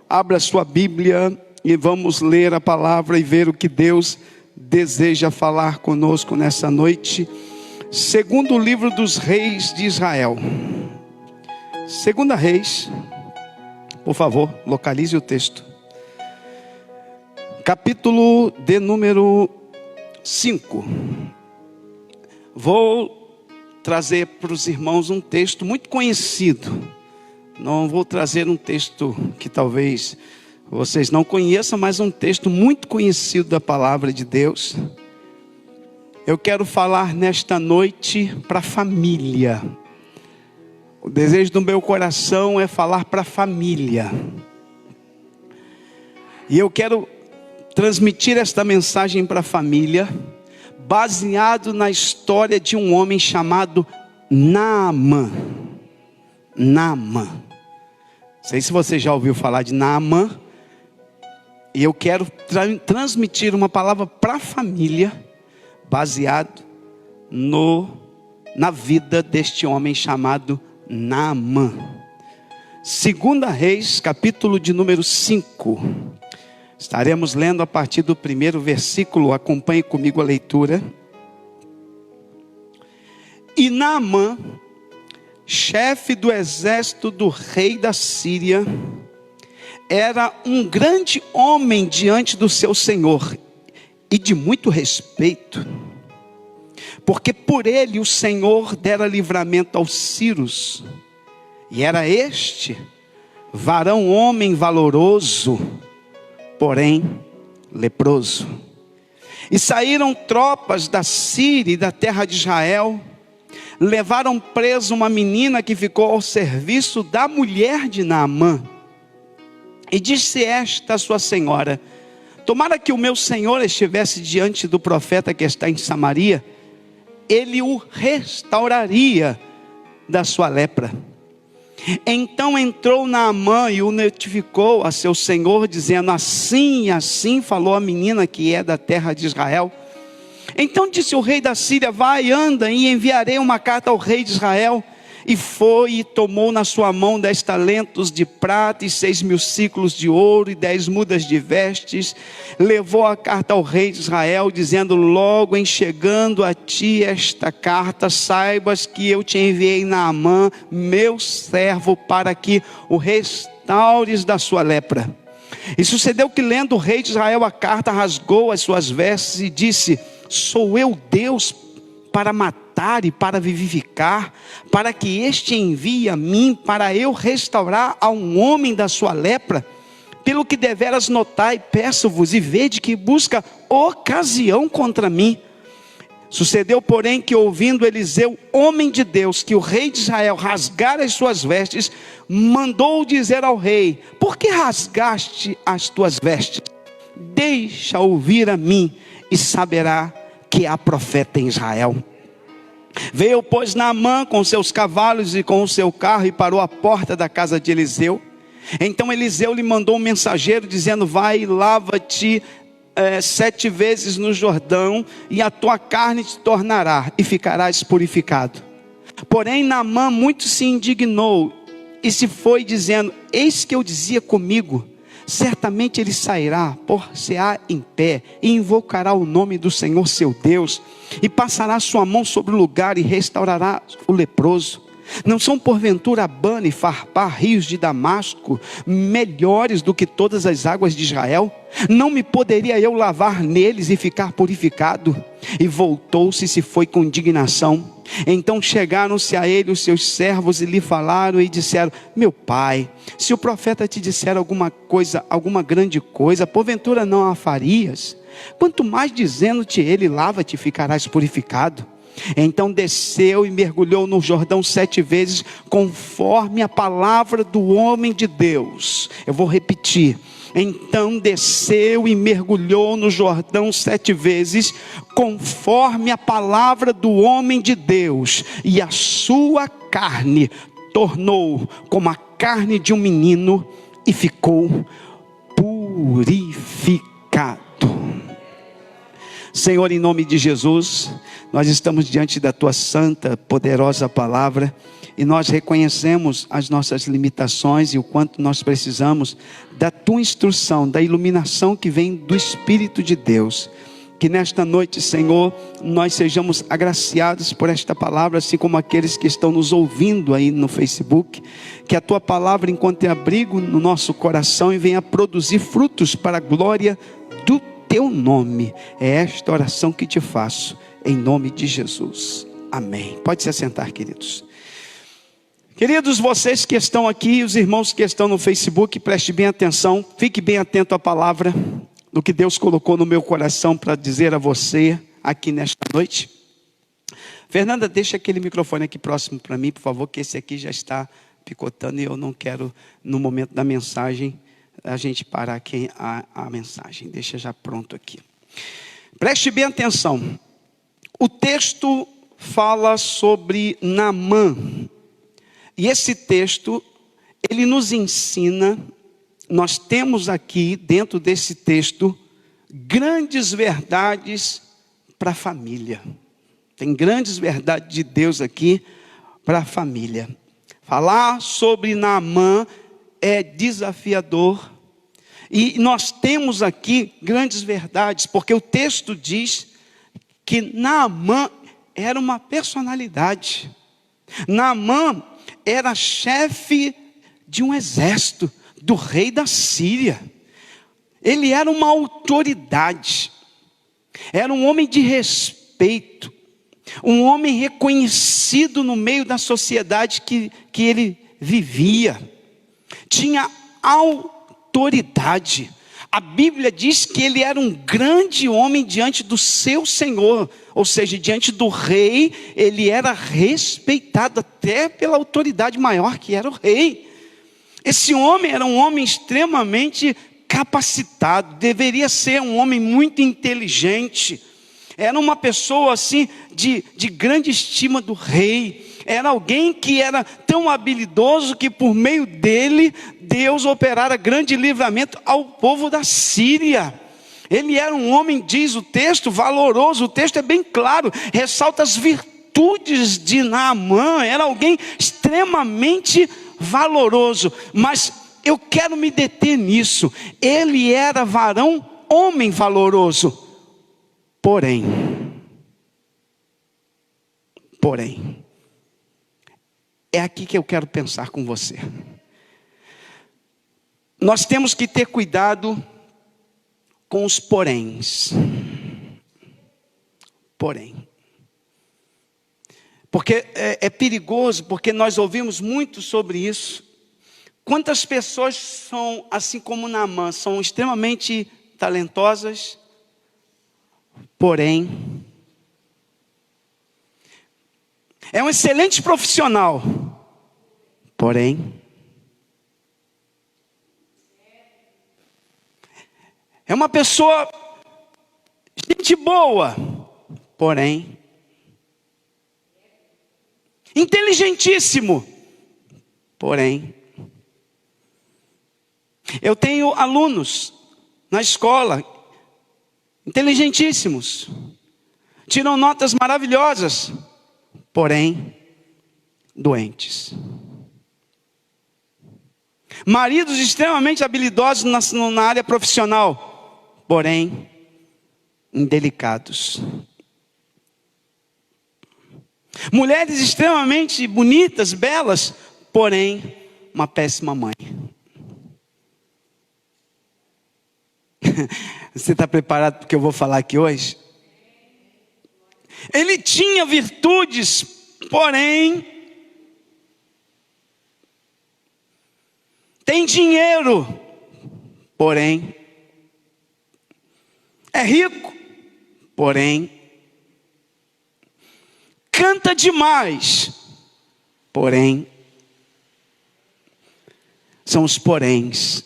Abra sua Bíblia e vamos ler a palavra e ver o que Deus deseja falar conosco nessa noite. Segundo livro dos reis de Israel. Segunda Reis, por favor, localize o texto. Capítulo de número 5. Vou trazer para os irmãos um texto muito conhecido. Não vou trazer um texto que talvez vocês não conheçam, mas um texto muito conhecido da palavra de Deus. Eu quero falar nesta noite para a família. O desejo do meu coração é falar para a família. E eu quero transmitir esta mensagem para a família, baseado na história de um homem chamado Naamã. Naamã. Não sei se você já ouviu falar de Naamã. E eu quero transmitir uma palavra para a família, baseado na vida deste homem chamado Naamã. Segunda Reis, capítulo de número 5. Estaremos lendo a partir do primeiro versículo. Acompanhe comigo a leitura. E Naamã, chefe do exército do rei da Síria, era um grande homem diante do seu senhor e de muito respeito, porque por ele o Senhor dera livramento aos sírios, e era este varão homem valoroso, porém leproso. E saíram tropas da Síria e da terra de Israel, levaram preso uma menina que ficou ao serviço da mulher de Naamã. E disse esta a sua senhora: tomara que o meu senhor estivesse diante do profeta que está em Samaria, ele o restauraria da sua lepra. Então entrou Naamã e o notificou a seu senhor, dizendo: assim e assim falou a menina que é da terra de Israel. Então disse o rei da Síria: vai, anda, e enviarei uma carta ao rei de Israel. E foi e tomou na sua mão 10 talentos de prata e 6.000 siclos de ouro e 10 mudas de vestes. Levou a carta ao rei de Israel, dizendo: logo em chegando a ti esta carta, saibas que eu te enviei Naamã, meu servo, para que o restaures da sua lepra. E sucedeu que, lendo o rei de Israel a carta, rasgou as suas vestes e disse: sou eu Deus para matar e para vivificar, para que este envie a mim, para eu restaurar a um homem da sua lepra? Pelo que deveras notai, peço-vos, e vede que busca ocasião contra mim. Sucedeu, porém, que ouvindo Eliseu, homem de Deus, que o rei de Israel rasgara as suas vestes, mandou dizer ao rei: por que rasgaste as tuas vestes? Deixa ouvir a mim, e saberá que há profeta em Israel. Veio, pois, Naamã com seus cavalos e com o seu carro, e parou à porta da casa de Eliseu. Então Eliseu lhe mandou um mensageiro, dizendo: vai e lava-te 7 vezes no Jordão, e a tua carne te tornará, e ficarás purificado. Porém Naamã muito se indignou, e se foi dizendo: eis que eu dizia comigo, certamente ele sairá, pôr-se-á em pé, e invocará o nome do Senhor seu Deus, e passará sua mão sobre o lugar, e restaurará o leproso. Não são porventura Abana e Farpar, rios de Damasco, melhores do que todas as águas de Israel? Não me poderia eu lavar neles e ficar purificado? E voltou-se e se foi com indignação. Então chegaram-se a ele os seus servos e lhe falaram e disseram: meu pai, se o profeta te disser alguma coisa, alguma grande coisa, porventura não a farias? Quanto mais dizendo-te ele: lava-te e ficarás purificado. Então desceu e mergulhou no Jordão 7 vezes, conforme a palavra do homem de Deus. Eu vou repetir. Então desceu e mergulhou no Jordão 7 vezes, conforme a palavra do homem de Deus, e a sua carne tornou como a carne de um menino, e ficou purificado. Senhor, em nome de Jesus, nós estamos diante da tua santa, poderosa palavra, e nós reconhecemos as nossas limitações e o quanto nós precisamos da tua instrução, da iluminação que vem do Espírito de Deus. Que nesta noite, Senhor, nós sejamos agraciados por esta palavra, assim como aqueles que estão nos ouvindo aí no Facebook. Que a tua palavra encontre abrigo no nosso coração e venha produzir frutos para a glória do teu nome. É esta oração que te faço, em nome de Jesus. Amém. Pode se assentar, queridos. Queridos, vocês que estão aqui, os irmãos que estão no Facebook, preste bem atenção, fique bem atento à palavra do que Deus colocou no meu coração para dizer a você aqui nesta noite. Fernanda, deixa aquele microfone aqui próximo para mim, por favor, que esse aqui já está picotando e eu não quero, no momento da mensagem, a gente parar aqui a mensagem. Deixa já pronto aqui. Preste bem atenção. O texto fala sobre Naamã. E esse texto, ele nos ensina. Nós temos aqui, dentro desse texto, grandes verdades para a família. Tem grandes verdades de Deus aqui para a família. Falar sobre Naamã é desafiador. E nós temos aqui grandes verdades, porque o texto diz que Naamã era uma personalidade. Naamã era chefe de um exército do rei da Síria. Ele era uma autoridade, era um homem de respeito, um homem reconhecido no meio da sociedade que ele vivia, tinha autoridade. A Bíblia diz que ele era um grande homem diante do seu Senhor, ou seja, diante do rei, ele era respeitado até pela autoridade maior que era o rei. Esse homem era um homem extremamente capacitado, deveria ser um homem muito inteligente, era uma pessoa assim de grande estima do rei, era alguém que era tão habilidoso que por meio dele, Deus operara grande livramento ao povo da Síria. Ele era um homem, diz o texto, valoroso, o texto é bem claro, ressalta as virtudes de Naamã, era alguém extremamente valoroso, mas eu quero me deter nisso. Ele era varão, homem valoroso, porém, é aqui que eu quero pensar com você. Nós temos que ter cuidado com os poréns. Porque é perigoso, porque nós ouvimos muito sobre isso. Quantas pessoas são, assim como Naamã, são extremamente talentosas, porém, é um excelente profissional, porém, é uma pessoa, gente boa, porém, inteligentíssimo, porém, eu tenho alunos na escola, inteligentíssimos, tiram notas maravilhosas, porém, doentes. Maridos extremamente habilidosos na área profissional, porém, indelicados. Mulheres extremamente bonitas, belas, porém, uma péssima mãe. Você está preparado para o que eu vou falar aqui hoje? Ele tinha virtudes, porém, tem dinheiro, porém, é rico, porém, canta demais, porém, são os poréns.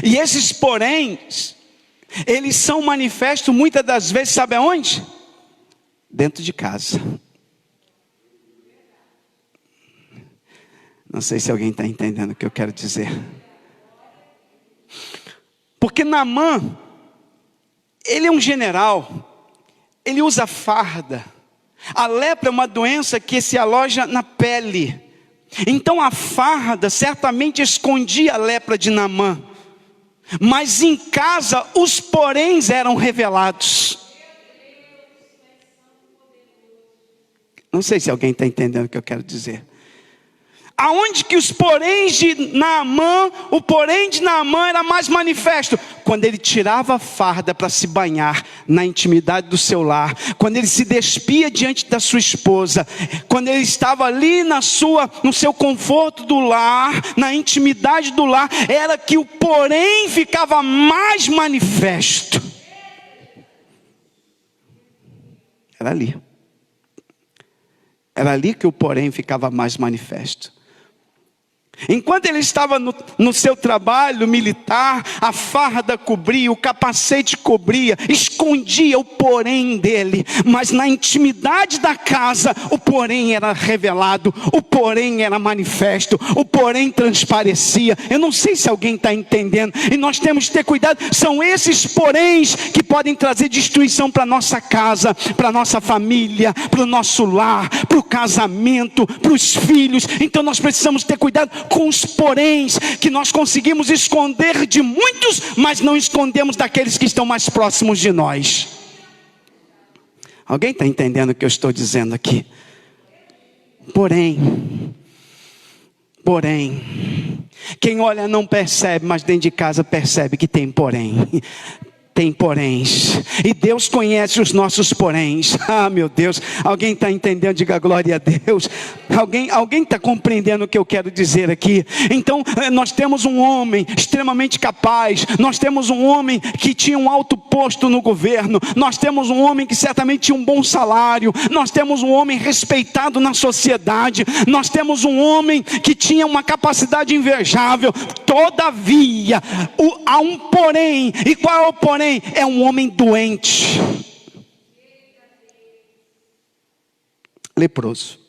E esses poréns, eles são manifestos muitas das vezes, sabe aonde? Dentro de casa. Não sei se alguém está entendendo o que eu quero dizer. Porque Naamã, ele é um general, ele usa farda, A lepra é uma doença que se aloja na pele. Então a farda certamente escondia a lepra de Naamã, mas em casa os poréns eram revelados. Não sei se alguém está entendendo o que eu quero dizer. Aonde que os poréns de Naamã, o porém de Naamã era mais manifesto? Quando ele tirava a farda para se banhar na intimidade do seu lar, quando ele se despia diante da sua esposa, quando ele estava ali no seu conforto do lar, na intimidade do lar, era que o porém ficava mais manifesto. Era ali. Era ali que o porém ficava mais manifesto. Enquanto ele estava no seu trabalho militar, a farda cobria, o capacete cobria, escondia o porém dele. Mas na intimidade da casa, o porém era revelado, o porém era manifesto, o porém transparecia. Eu não sei se alguém está entendendo. E nós temos que ter cuidado. São esses poréns que podem trazer destruição para a nossa casa, para a nossa família, para o nosso lar, para o casamento, para os filhos. Então nós precisamos ter cuidado com os poréns que nós conseguimos esconder de muitos, mas não escondemos daqueles que estão mais próximos de nós. Alguém está entendendo o que eu estou dizendo aqui? Porém, quem olha não percebe, mas dentro de casa percebe que tem porém. Tem poréns, e Deus conhece os nossos poréns. Ah, meu Deus, alguém está entendendo? Diga glória a Deus. Alguém está compreendendo o que eu quero dizer aqui? Então nós temos um homem extremamente capaz, nós temos um homem que tinha um alto posto no governo, nós temos um homem que certamente tinha um bom salário, nós temos um homem respeitado na sociedade, nós temos um homem que tinha uma capacidade invejável. Todavia há um porém. E qual é o porém? É um homem doente, leproso.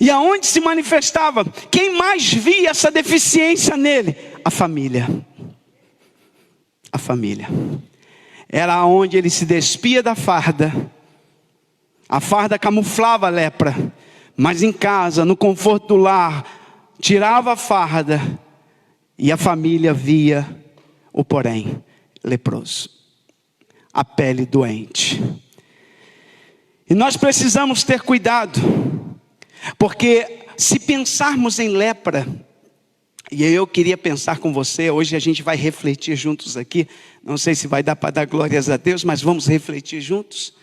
E aonde se manifestava? Quem mais via essa deficiência nele? A família. A família. Era onde ele se despia da farda. A farda camuflava a lepra, mas em casa, no conforto do lar, tirava a farda e a família via o porém leproso, a pele doente. E nós precisamos ter cuidado, porque se pensarmos em lepra, e eu queria pensar com você, hoje a gente vai refletir juntos aqui, não sei se vai dar para dar glórias a Deus, mas vamos refletir juntos.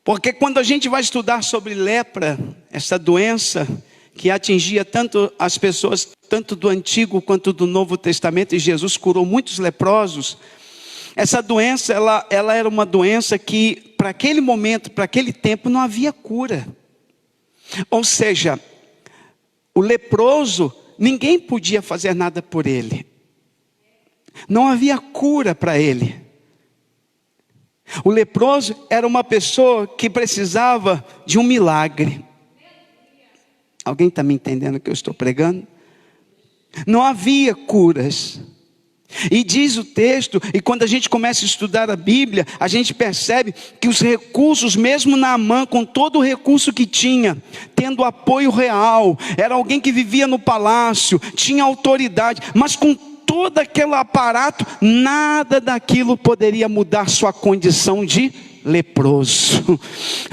Porque quando a gente vai estudar sobre lepra, essa doença que atingia tanto as pessoas, tanto do Antigo quanto do Novo Testamento, e Jesus curou muitos leprosos. Essa doença, ela era uma doença que, para aquele momento, para aquele tempo, não havia cura. Ou seja, o leproso, ninguém podia fazer nada por ele. Não havia cura para ele. O leproso era uma pessoa que precisava de um milagre. Alguém está me entendendo o que eu estou pregando? Não havia curas. E diz o texto, e quando a gente começa a estudar a Bíblia, a gente percebe que os recursos, mesmo Naamã, com todo o recurso que tinha, tendo apoio real, era alguém que vivia no palácio, tinha autoridade, mas com todo aquele aparato, nada daquilo poderia mudar sua condição de leproso.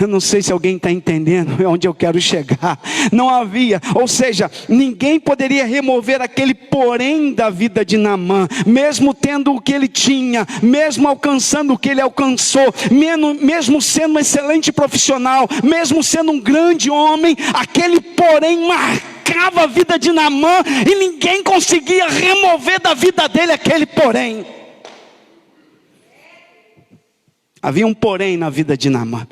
Eu não sei se alguém está entendendo onde eu quero chegar. Não havia, ou seja, ninguém poderia remover aquele porém da vida de Naamã, mesmo tendo o que ele tinha, mesmo alcançando o que ele alcançou, mesmo sendo um excelente profissional, mesmo sendo um grande homem, aquele porém marcava a vida de Naamã e ninguém conseguia remover da vida dele aquele porém. Havia um porém na vida de Naamã.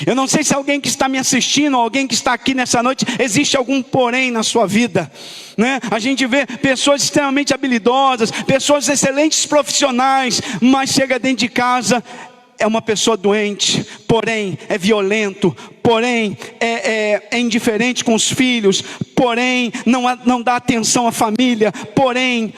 Eu não sei se alguém que está me assistindo, ou alguém que está aqui nessa noite, existe algum porém na sua vida, né? A gente vê pessoas extremamente habilidosas, pessoas excelentes profissionais, mas chega dentro de casa, é uma pessoa doente, porém é violento, porém é indiferente com os filhos, porém não dá atenção à família, porém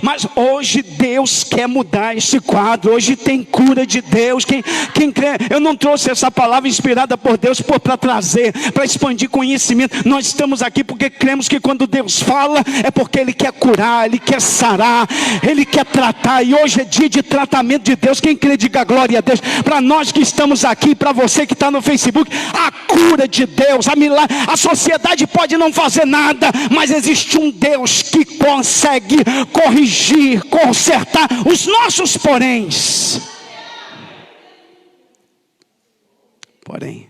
mas hoje Deus quer mudar esse quadro. Hoje tem cura de Deus. Quem crê, eu não trouxe essa palavra inspirada por Deus para trazer, para expandir conhecimento. Nós estamos aqui porque cremos que quando Deus fala, é porque Ele quer curar, Ele quer sarar, Ele quer tratar. E hoje é dia de tratamento de Deus. Quem crê, diga glória a Deus. Para nós que estamos aqui, para você que está no Facebook, a cura de Deus, a sociedade pode não fazer nada, mas existe um Deus que consegue corrigir, consertar os nossos poréns. Porém,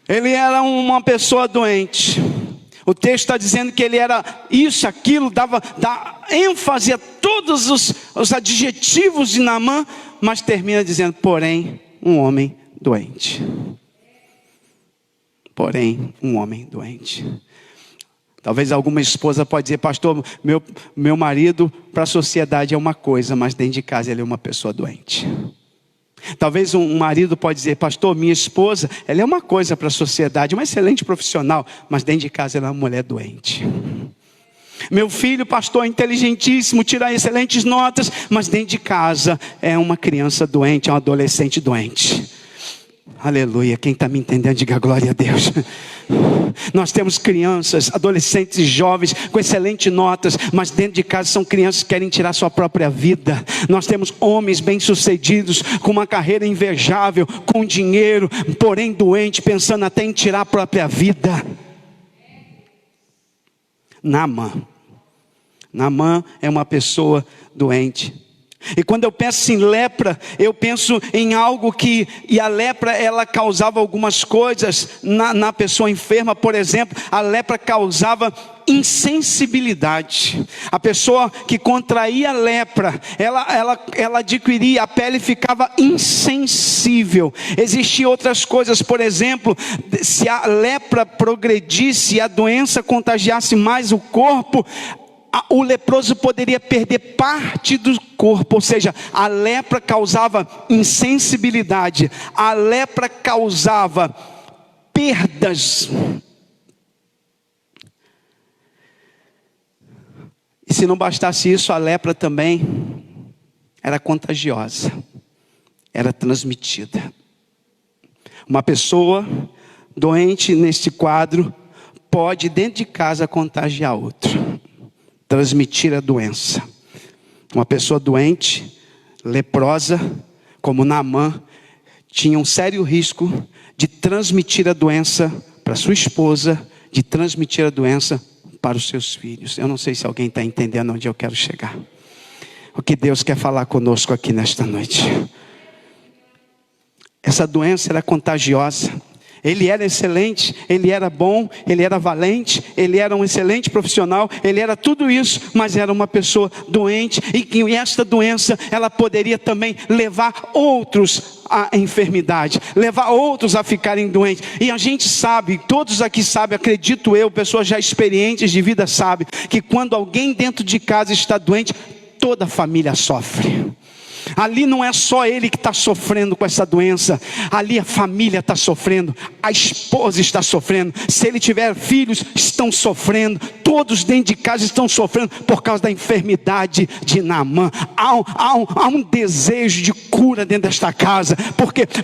ele era uma pessoa doente. O texto está dizendo que ele era isso, aquilo, dá ênfase a todos os adjetivos de Naamã, mas termina dizendo, porém, um homem doente. Porém, um homem doente. Talvez alguma esposa pode dizer, pastor, meu marido para a sociedade é uma coisa, mas dentro de casa ele é uma pessoa doente. Talvez um marido pode dizer, pastor, minha esposa, ela é uma coisa para a sociedade, uma excelente profissional, mas dentro de casa ela é uma mulher doente. Meu filho, pastor, inteligentíssimo, tira excelentes notas, mas dentro de casa é uma criança doente, é um adolescente doente. Aleluia, quem está me entendendo, diga glória a Deus. Nós temos crianças, adolescentes e jovens com excelentes notas, mas dentro de casa são crianças que querem tirar sua própria vida. Nós temos homens bem-sucedidos, com uma carreira invejável, com dinheiro, porém doente, pensando até em tirar a própria vida. Naamã é uma pessoa doente. E quando eu penso em lepra, eu penso em algo e a lepra ela causava algumas coisas na pessoa enferma. Por exemplo, a lepra causava insensibilidade. A pessoa que contraía a lepra, ela adquiria, a pele ficava insensível. Existiam outras coisas, por exemplo, se a lepra progredisse, a doença contagiasse mais o corpo, o leproso poderia perder parte do corpo. Ou seja, a lepra causava insensibilidade, a lepra causava perdas. E se não bastasse isso, a lepra também era contagiosa, era transmitida. Uma pessoa doente neste quadro pode dentro de casa contagiar outro, transmitir a doença. Uma pessoa doente, leprosa, como Naamã, tinha um sério risco de transmitir a doença para sua esposa, de transmitir a doença para os seus filhos. Eu não sei se alguém está entendendo onde eu quero chegar. O que Deus quer falar conosco aqui nesta noite. Essa doença era contagiosa. Ele era excelente, ele era bom, ele era valente, ele era um excelente profissional, ele era tudo isso, mas era uma pessoa doente, e esta doença, ela poderia também levar outros à enfermidade, levar outros a ficarem doentes. E a gente sabe, todos aqui sabem, acredito eu, pessoas já experientes de vida sabem, que quando alguém dentro de casa está doente, toda a família sofre. Ali não é só ele que está sofrendo com essa doença, ali a família está sofrendo, a esposa está sofrendo, se ele tiver filhos, estão sofrendo, todos dentro de casa estão sofrendo por causa da enfermidade de Naamã. Há um desejo de cura dentro desta casa,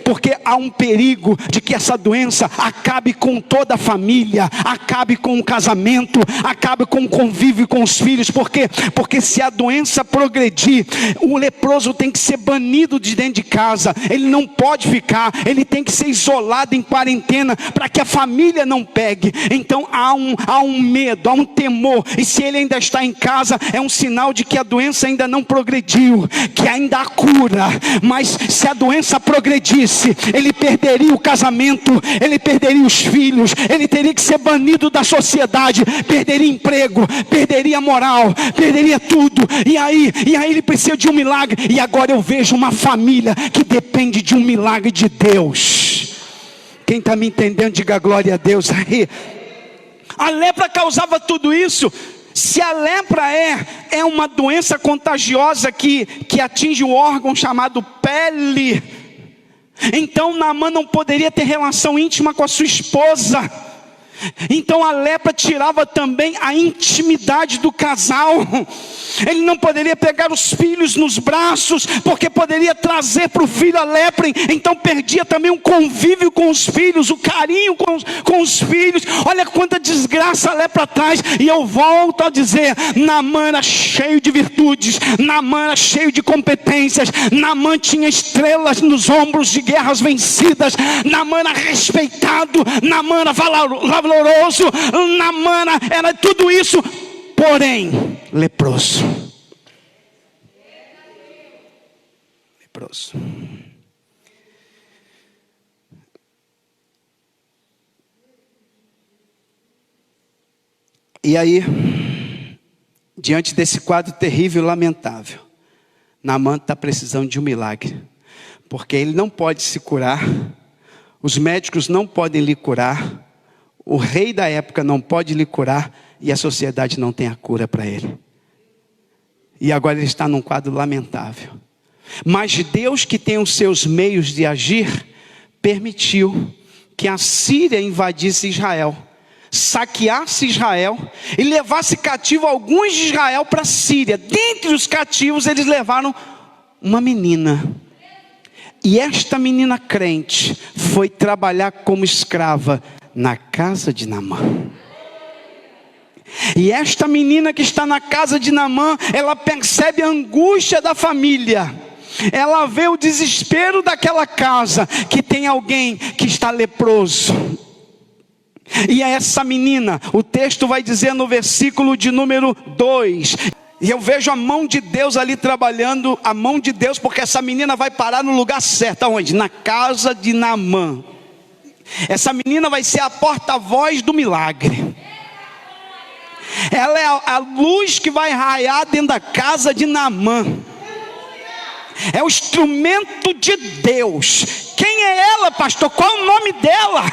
porque há um perigo de que essa doença acabe com toda a família, acabe com o casamento, acabe com o convívio com os filhos. Porque se a doença progredir, o leproso tem que ser banido de dentro de casa, ele não pode ficar, ele tem que ser isolado em quarentena, para que a família não pegue. Então há um medo, há um temor, e se ele ainda está em casa, é um sinal de que a doença ainda não progrediu, que ainda há cura. Mas se a doença progredisse, ele perderia o casamento, ele perderia os filhos, ele teria que ser banido da sociedade, perderia emprego, perderia a moral, perderia tudo. E aí ele precisa de um milagre. E agora eu vejo uma família que depende de um milagre de Deus. Quem está me entendendo, diga glória a Deus aí. A lepra causava tudo isso. Se a lepra é uma doença contagiosa que atinge o órgão chamado pele, então Naamã não poderia ter relação íntima com a sua esposa. Então a lepra tirava também a intimidade do casal. Ele não poderia pegar os filhos nos braços, porque poderia trazer para o filho a lepra. Então perdia também o convívio com os filhos, o carinho com os filhos. Olha quanta desgraça a lepra traz. E eu volto a dizer, Naamã era cheio de virtudes, Naamã era cheio de competências, Naamã tinha estrelas nos ombros de guerras vencidas, Naamã era respeitado, Naamã era valoroso, Naamã era tudo isso, porém leproso. E aí, diante desse quadro terrível e lamentável, Naamã está precisando de um milagre, porque ele não pode se curar, os médicos não podem lhe curar, o rei da época não pode lhe curar, e a sociedade não tem a cura para ele. E agora ele está num quadro lamentável. Mas Deus, que tem os seus meios de agir, permitiu que a Síria invadisse Israel, saqueasse Israel e levasse cativo alguns de Israel para a Síria. Dentre os cativos eles levaram uma menina. E esta menina crente foi trabalhar como escrava na casa de Naamã. E esta menina que está na casa de Naamã, ela percebe a angústia da família. Ela vê o desespero daquela casa, que tem alguém que está leproso. E é essa menina, o texto vai dizer no versículo de número 2... E eu vejo a mão de Deus ali trabalhando, a mão de Deus, porque essa menina vai parar no lugar certo. Aonde? Na casa de Naamã. Essa menina vai ser a porta-voz do milagre. Ela é a luz que vai raiar dentro da casa de Naamã. É o instrumento de Deus. Quem é ela, pastor? Qual é o nome dela?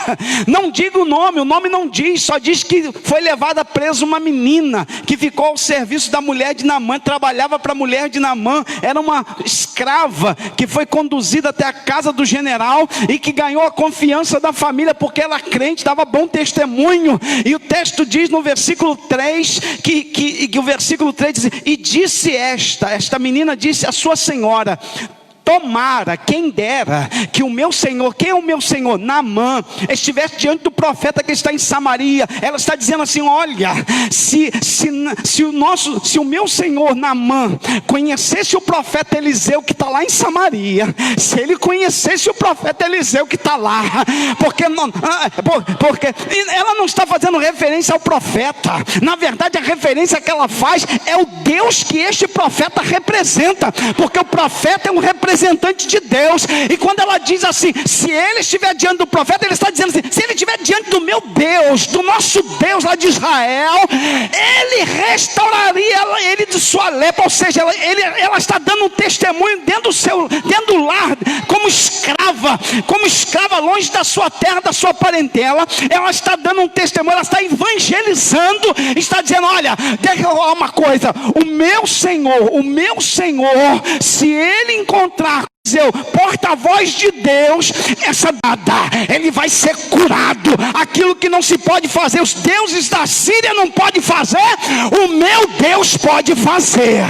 Não diga o nome não diz, só diz que foi levada presa uma menina, que ficou ao serviço da mulher de Naamã, trabalhava para a mulher de Naamã, era uma escrava, que foi conduzida até a casa do general, e que ganhou a confiança da família, porque ela crente, dava bom testemunho. E o texto diz no versículo 3, que o versículo 3 diz, e disse esta menina disse à sua senhora, tomara, quem dera, que o meu senhor, quem é o meu senhor? Naamã, estivesse diante do profeta que está em Samaria. Ela está dizendo assim, olha, se o meu senhor Naamã conhecesse o profeta Eliseu que está lá em Samaria, se ele conhecesse o profeta Eliseu que está lá, porque ela não está fazendo referência ao profeta, na verdade a referência que ela faz é o Deus que este profeta representa, porque o profeta é um representante de Deus. E quando ela diz assim, se ele estiver diante do profeta, ele está dizendo assim, se ele estiver diante do meu Deus, do nosso Deus lá de Israel, ele restauraria ele de sua lepra. Ou seja, ela está dando um testemunho dentro do lar, como escrava longe da sua terra, da sua parentela. Ela está dando um testemunho, ela está evangelizando, está dizendo, olha, deixa eu falar uma coisa, o meu Senhor, se ele encontrar porta-voz de Deus, essa dada, ele vai ser curado. Aquilo que não se pode fazer, os deuses da Síria não podem fazer, o meu Deus pode fazer.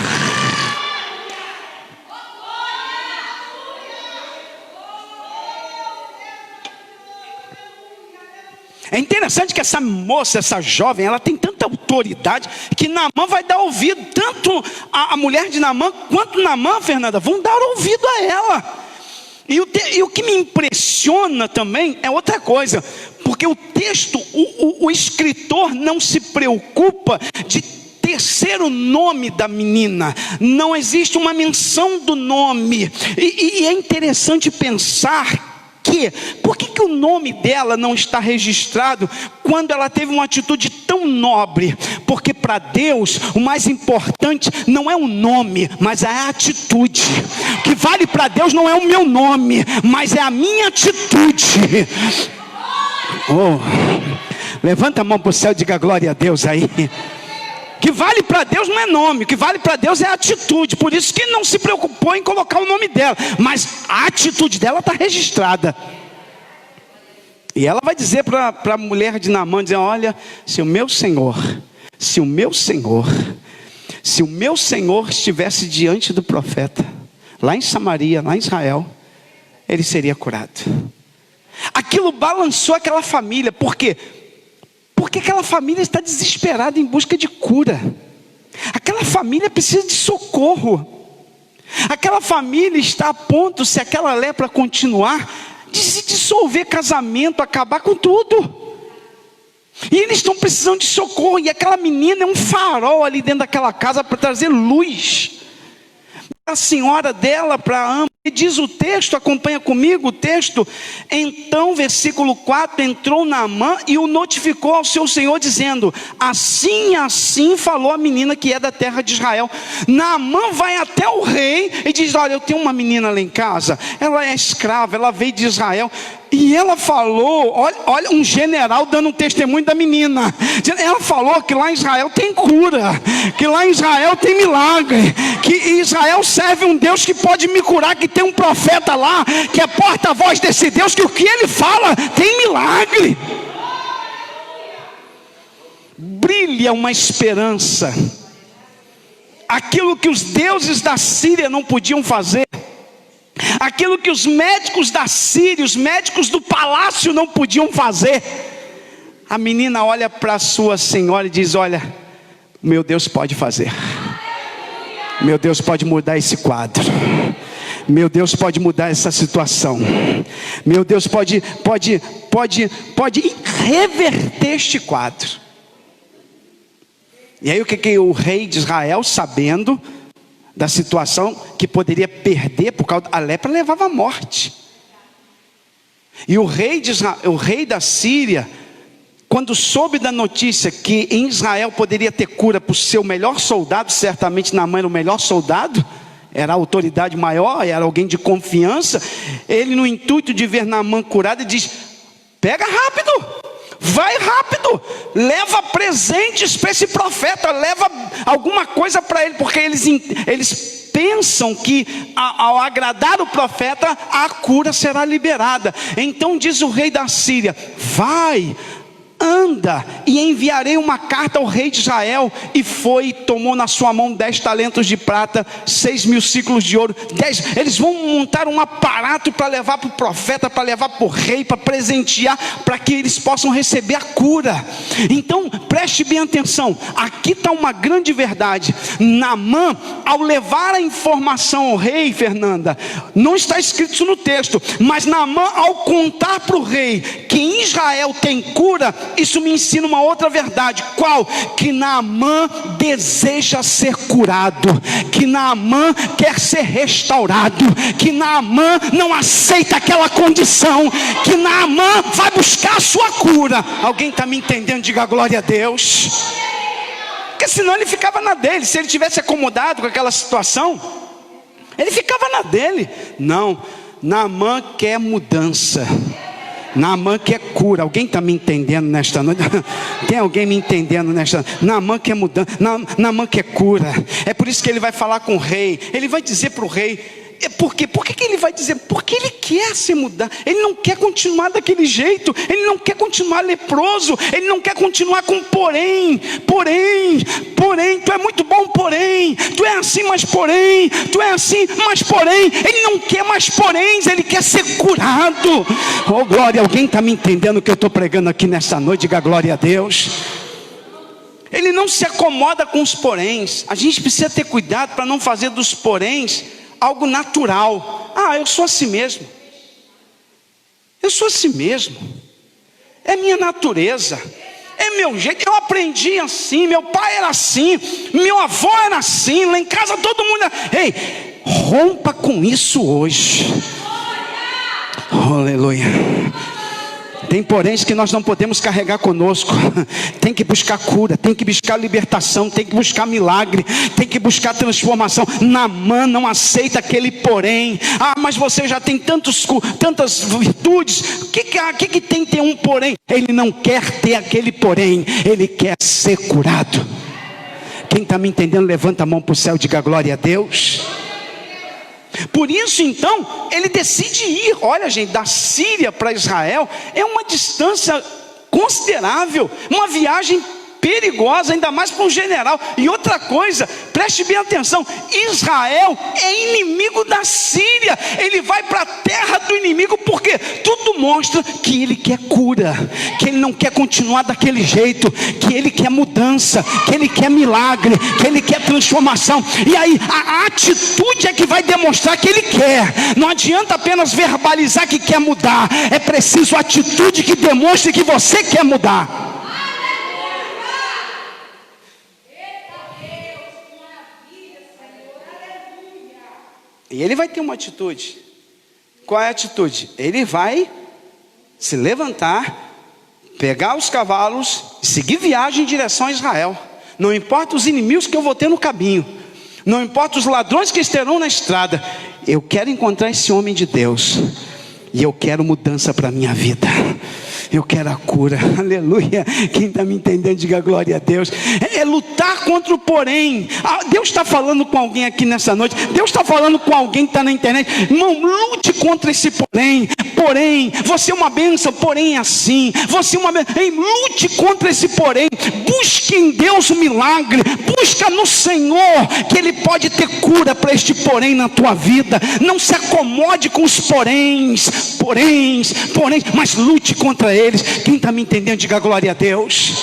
É interessante que essa moça, essa jovem, ela tem tanta autoridade, que Naamã vai dar ouvido, tanto a mulher de Naamã, quanto Naamã, Fernanda, vão dar ouvido a ela. E o que me impressiona também é outra coisa, porque o texto, o escritor não se preocupa de tercer o nome da menina, não existe uma menção do nome, e é interessante pensar, por que o nome dela não está registrado quando ela teve uma atitude tão nobre? Porque para Deus o mais importante não é o nome, mas é a atitude. O que vale para Deus não é o meu nome, mas é a minha atitude. Levanta a mão para o céu e diga glória a Deus aí. O que vale para Deus não é nome, o que vale para Deus é atitude. Por isso que não se preocupou em colocar o nome dela, mas a atitude dela está registrada. E ela vai dizer para a mulher de Naamã, dizer, olha, se o meu Senhor estivesse diante do profeta, lá em Samaria, lá em Israel, ele seria curado. Aquilo balançou aquela família. Por quê? Porque aquela família está desesperada em busca de cura. Aquela família precisa de socorro. Aquela família está a ponto, se aquela lepra continuar, de se dissolver casamento, acabar com tudo. E eles estão precisando de socorro. E aquela menina é um farol ali dentro daquela casa para trazer luz. A senhora dela para Ama, diz o texto, acompanha comigo o texto. Então, versículo 4, entrou Naamã e o notificou ao seu senhor, dizendo, assim e assim falou a menina que é da terra de Israel. Naamã vai até o rei e diz, olha, eu tenho uma menina lá em casa, ela é escrava, ela veio de Israel. E ela falou, olha um general dando um testemunho da menina. Ela falou que lá em Israel tem cura, que lá em Israel tem milagre, que Israel serve um Deus que pode me curar, que tem um profeta lá, que é porta-voz desse Deus, que o que ele fala tem milagre. Brilha uma esperança. Aquilo que os deuses da Síria não podiam fazer, aquilo que os médicos da Síria, os médicos do palácio não podiam fazer, a menina olha para a sua senhora e diz, olha, meu Deus pode fazer. Meu Deus pode mudar esse quadro. Meu Deus pode mudar essa situação. Meu Deus pode reverter este quadro. E aí o que o rei de Israel, sabendo da situação que poderia perder por causa da lepra, levava à morte. E o rei da Síria, quando soube da notícia que em Israel poderia ter cura para o seu melhor soldado, certamente Naamã era o melhor soldado, era a autoridade maior, era alguém de confiança, ele no intuito de ver Naamã curado, diz, pega rápido, vai rápido, leva presentes para esse profeta, leva alguma coisa para ele, porque eles pensam que ao agradar o profeta, a cura será liberada. Então diz o rei da Síria, vai, anda, e enviarei uma carta ao rei de Israel. E foi, tomou na sua mão 10 talentos de prata, 6.000 ciclos de ouro. Eles vão montar um aparato para levar para o profeta, para levar para o rei, para presentear, para que eles possam receber a cura. Então preste bem atenção, aqui está uma grande verdade. Naamã, ao levar a informação ao rei, Fernanda, não está escrito isso no texto, mas Naamã, ao contar para o rei que em Israel tem cura, isso me ensina uma outra verdade. Qual? Que Naamã deseja ser curado, que Naamã quer ser restaurado, que Naamã não aceita aquela condição, que Naamã vai buscar a sua cura. Alguém está me entendendo? Diga glória a Deus. Porque senão ele ficava na dele. Se ele tivesse acomodado com aquela situação, ele ficava na dele. Não, Naamã quer mudança, Naamã quer cura. Alguém está me entendendo nesta noite? Tem alguém me entendendo nesta noite? Naamã quer mudança, Naamã quer cura. É por isso que ele vai falar com o rei. Ele vai dizer para o rei, por quê? Por que ele vai dizer? Porque ele quer se mudar. Ele não quer continuar daquele jeito. Ele não quer continuar leproso. Ele não quer continuar com porém. Tu é muito bom, porém. Tu é assim, mas porém. Tu é assim, mas porém. Ele não quer mais poréns. Ele quer ser curado. Oh glória, alguém está me entendendo o que eu estou pregando aqui nessa noite? Diga glória a Deus. Ele não se acomoda com os poréns. A gente precisa ter cuidado para não fazer dos poréns algo natural. Eu sou assim mesmo. Eu sou assim mesmo. É minha natureza. É meu jeito. Eu aprendi assim. Meu pai era assim. Meu avô era assim. Lá em casa todo mundo era... Ei, rompa com isso hoje. Aleluia. Tem poréns que nós não podemos carregar conosco. Tem que buscar cura, tem que buscar libertação, tem que buscar milagre, tem que buscar transformação. Naamã não aceita aquele porém. Mas você já tem tantas virtudes. O que tem ter um porém? Ele não quer ter aquele porém. Ele quer ser curado. Quem está me entendendo, levanta a mão para o céu e diga glória a Deus. Por isso então, ele decide ir. Olha gente, da Síria para Israel é uma distância considerável, uma viagem perigosa, ainda mais para um general. E outra coisa, preste bem atenção, Israel é inimigo da Síria. Ele vai para a terra do inimigo, porque tudo mostra que ele quer cura, que ele não quer continuar daquele jeito, que ele quer mudança, que ele quer milagre, que ele quer transformação. E aí a atitude é que vai demonstrar que ele quer. Não adianta apenas verbalizar que quer mudar, é preciso atitude que demonstre que você quer mudar. E ele vai ter uma atitude. Qual é a atitude? Ele vai se levantar, pegar os cavalos, seguir viagem em direção a Israel. Não importa os inimigos que eu vou ter no caminho, não importa os ladrões que estarão na estrada, eu quero encontrar esse homem de Deus, e eu quero mudança para a minha vida. Eu quero a cura, aleluia. Quem está me entendendo, diga glória a Deus. É lutar contra o porém. Deus está falando com alguém aqui nessa noite. Deus está falando com alguém que está na internet. Irmão, lute contra esse porém. Porém, você é uma bênção, porém assim. Você é uma bênção. Ei, lute contra esse porém. Busque em Deus o milagre. Busca no Senhor, que Ele pode ter cura para este porém na tua vida. Não se acomode com os poréns, mas lute contra eles. Quem está me entendendo, diga glória a Deus.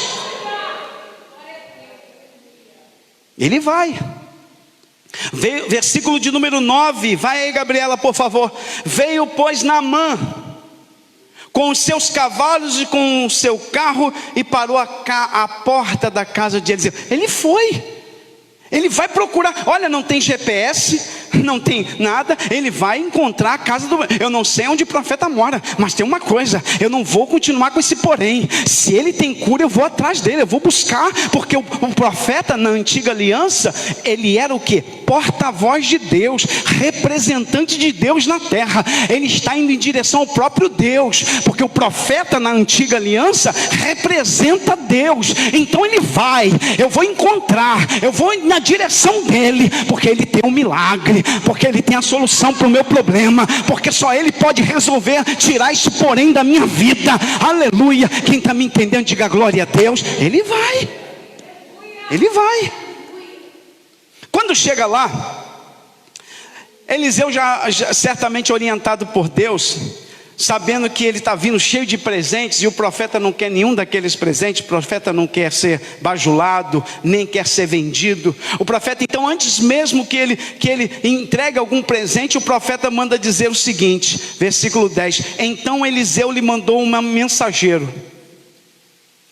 Ele vai. Versículo de número 9. Vai aí, Gabriela, por favor. Veio, pois, Naamã com os seus cavalos e com o seu carro, e parou à porta da casa de Eliseu. Ele foi. Ele vai procurar. Olha, não tem GPS, não tem nada. Ele vai encontrar a casa do... Eu não sei onde o profeta mora, mas tem uma coisa: eu não vou continuar com esse porém. Se ele tem cura, eu vou atrás dele, eu vou buscar. Porque o profeta na antiga aliança, ele era o quê? Porta-voz de Deus, representante de Deus na terra. Ele está indo em direção ao próprio Deus, porque o profeta na antiga aliança representa Deus. Então ele vai, eu vou encontrar, eu vou na direção dele, porque ele tem um milagre, porque ele tem a solução para o meu problema, porque só ele pode resolver, tirar esse porém da minha vida. Aleluia. Quem está me entendendo, diga glória a Deus. Ele vai. Quando chega lá, Eliseu já certamente orientado por Deus, sabendo que ele está vindo cheio de presentes, e o profeta não quer nenhum daqueles presentes. O profeta não quer ser bajulado, nem quer ser vendido. O profeta então, antes mesmo que ele entregue algum presente, o profeta manda dizer o seguinte, versículo 10: então Eliseu lhe mandou um mensageiro,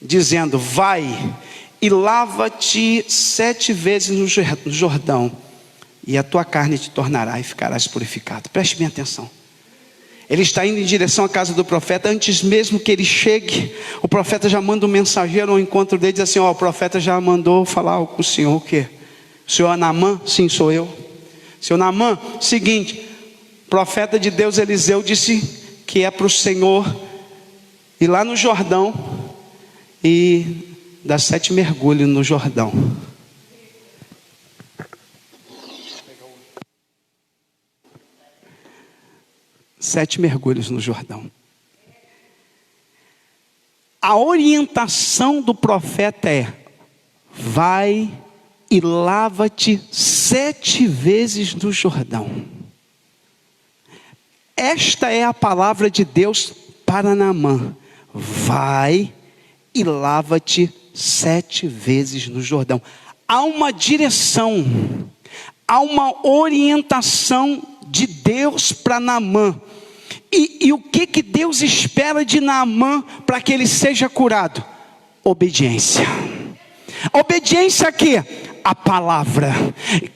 dizendo: vai e lava-te 7 vezes no Jordão, e a tua carne te tornará e ficarás purificado. Preste bem atenção. Ele está indo em direção à casa do profeta. Antes mesmo que ele chegue, o profeta já manda um mensageiro ao encontro dele, diz assim: ó, o profeta já mandou falar com o senhor o quê? O senhor Naamã? Sim, sou eu. Senhor Naamã, seguinte, o profeta de Deus Eliseu disse que é para o senhor ir lá no Jordão e dar 7 mergulhos no Jordão. Sete mergulhos no Jordão. A orientação do profeta é: vai e lava-te 7 vezes no Jordão. Esta é a palavra de Deus para Naamã: vai e lava-te 7 vezes no Jordão. Há uma direção, há uma orientação de Deus para Naamã. E o que Deus espera de Naamã para que ele seja curado? Obediência. Obediência a quê? A palavra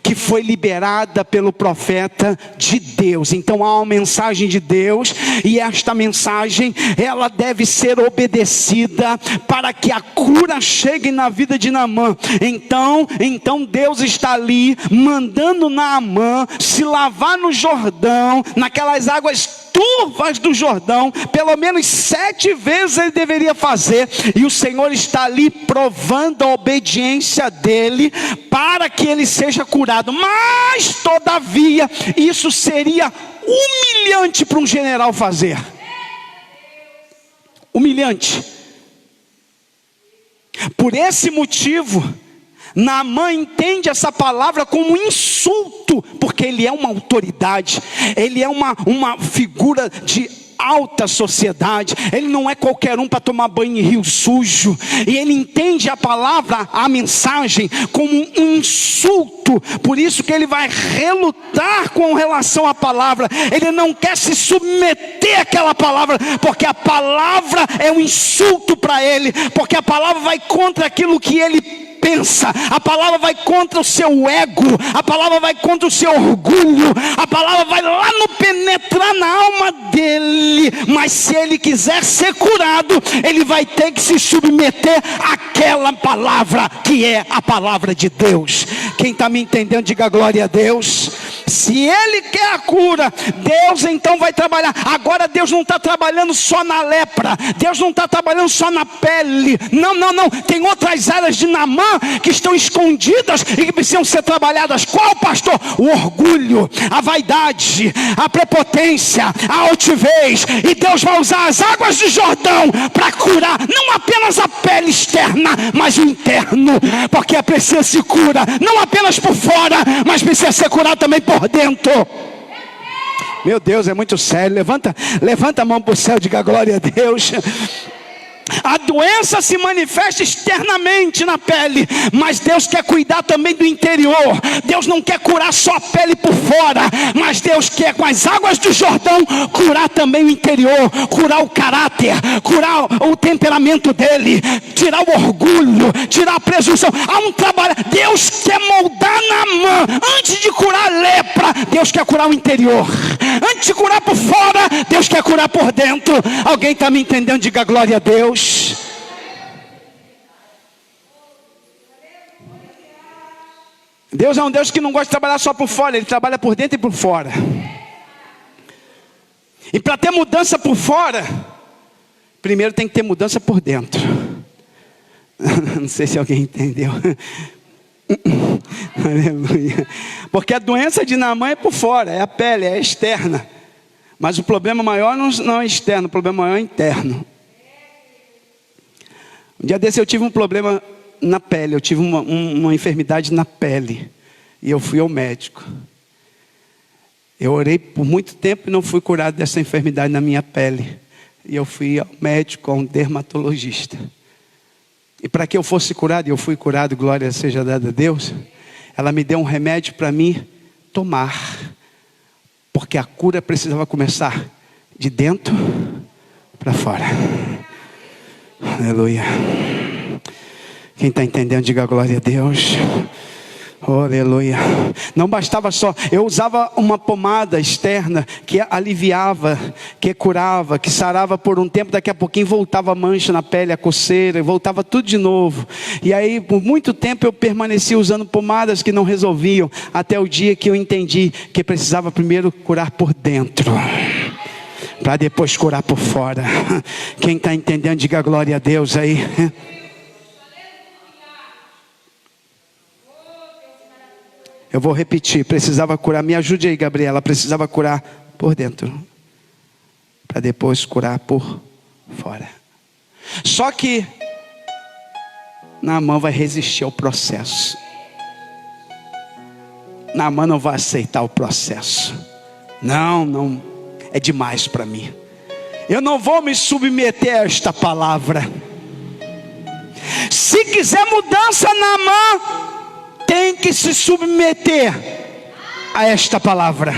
que foi liberada pelo profeta de Deus. Então há uma mensagem de Deus, e esta mensagem, ela deve ser obedecida para que a cura chegue na vida de Naamã. Então Deus está ali mandando Naamã se lavar no Jordão, naquelas águas turvas do Jordão, pelo menos 7 vezes ele deveria fazer, e o Senhor está ali provando a obediência dele, para que ele seja curado. Mas todavia, isso seria humilhante para um general fazer. Humilhante. Por esse motivo, Naamã entende essa palavra como um insulto, porque ele é uma autoridade, ele é uma figura de alta sociedade, ele não é qualquer um para tomar banho em rio sujo, e ele entende a palavra, a mensagem, como um insulto. Por isso que ele vai relutar com relação à palavra, ele não quer se submeter àquela palavra, porque a palavra é um insulto para ele, porque a palavra vai contra aquilo que ele pensa, a palavra vai contra o seu ego, a palavra vai contra o seu orgulho, a palavra vai lá no penetrar na alma dele. Mas se ele quiser ser curado, ele vai ter que se submeter àquela palavra, que é a palavra de Deus. Quem está me entendendo, diga glória a Deus. Se ele quer a cura, Deus então vai trabalhar. Agora Deus não está trabalhando só na lepra, Deus não está trabalhando só na pele. Não, tem outras áreas de Naamã que estão escondidas e que precisam ser trabalhadas. Qual, pastor? O orgulho, a vaidade, a prepotência, a altivez. E Deus vai usar as águas do Jordão para curar não apenas a pele externa, mas o interno, porque precisa se cura não apenas por fora, mas precisa ser curado também por dentro. Meu Deus, é muito sério. Levanta a mão para o céu, diga glória a Deus. A doença se manifesta externamente na pele, mas Deus quer cuidar também do interior. Deus não quer curar só a pele por fora, mas Deus quer, com as águas do Jordão, curar também o interior, curar o caráter, curar o temperamento dele, tirar o orgulho, tirar a presunção. Há um trabalho. Deus quer moldar Naamã. Antes de curar a lepra, Deus quer curar o interior. Antes de curar por fora, Deus quer curar por dentro. Alguém está me entendendo? Diga glória a Deus. Deus é um Deus que não gosta de trabalhar só por fora, Ele trabalha por dentro e por fora. E para ter mudança por fora, primeiro tem que ter mudança por dentro. Não sei se alguém entendeu. Aleluia. Porque a doença de Naamã é por fora, é a pele, é externa. Mas o problema maior não é externo, o problema maior é interno. Um dia desse eu tive um problema na pele, eu tive uma enfermidade na pele, e eu fui ao médico. Eu orei por muito tempo e não fui curado dessa enfermidade na minha pele, e eu fui ao médico, a um dermatologista. E para que eu fosse curado, e eu fui curado, glória seja dada a Deus, ela me deu um remédio para mim tomar, porque a cura precisava começar de dentro para fora. Aleluia. Quem está entendendo, diga glória a Deus. Oh, aleluia. Não bastava só, eu usava uma pomada externa que aliviava, que curava, que sarava por um tempo. Daqui a pouquinho voltava a mancha na pele, a coceira, voltava tudo de novo. E aí por muito tempo eu permaneci usando pomadas que não resolviam, até o dia que eu entendi que precisava primeiro curar por dentro, para depois curar por fora. Quem está entendendo, diga glória a Deus aí. Eu vou repetir, precisava curar, me ajude aí, Gabriela, precisava curar por dentro, para depois curar por fora. Só que Naamã vai resistir ao processo. Naamã não vai aceitar o processo. Não, é demais para mim. Eu não vou me submeter a esta palavra. Se quiser mudança, Naamã tem que se submeter a esta palavra.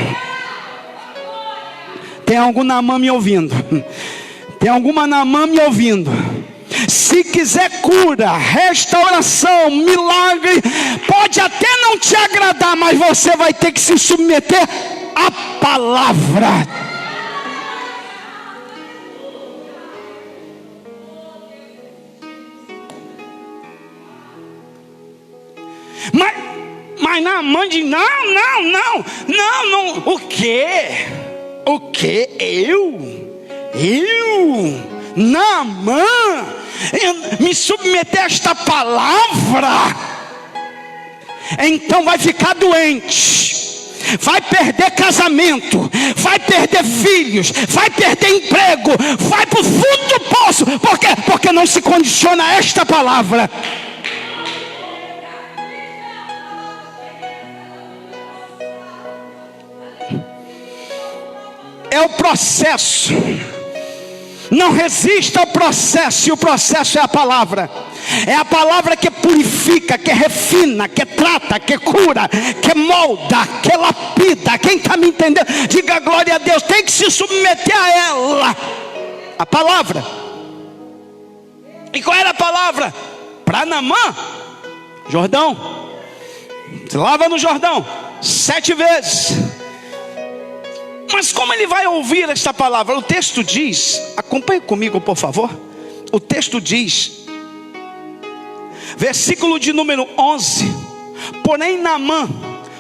Tem algum Naamã me ouvindo? Tem alguma Naamã me ouvindo? Se quiser cura, restauração, milagre, pode até não te agradar, mas você vai ter que se submeter à palavra. Mas Naamã diz, não, o quê? O que? Naamã, me submeter a esta palavra? Então vai ficar doente, vai perder casamento, vai perder filhos, vai perder emprego, vai para o fundo do poço. Por quê? Porque não se condiciona a esta palavra. É o processo. Não resista ao processo, e o processo é a palavra. É a palavra que purifica, que refina, que trata, que cura, que molda, que lapida. Quem está me entendendo, diga glória a Deus. Tem que se submeter a ela, a palavra. E qual era a palavra? Para Naamã, Jordão. Se lava no Jordão 7 vezes. Mas como ele vai ouvir esta palavra? O texto diz, acompanhe comigo por favor. O texto diz, versículo de número 11: porém Naamã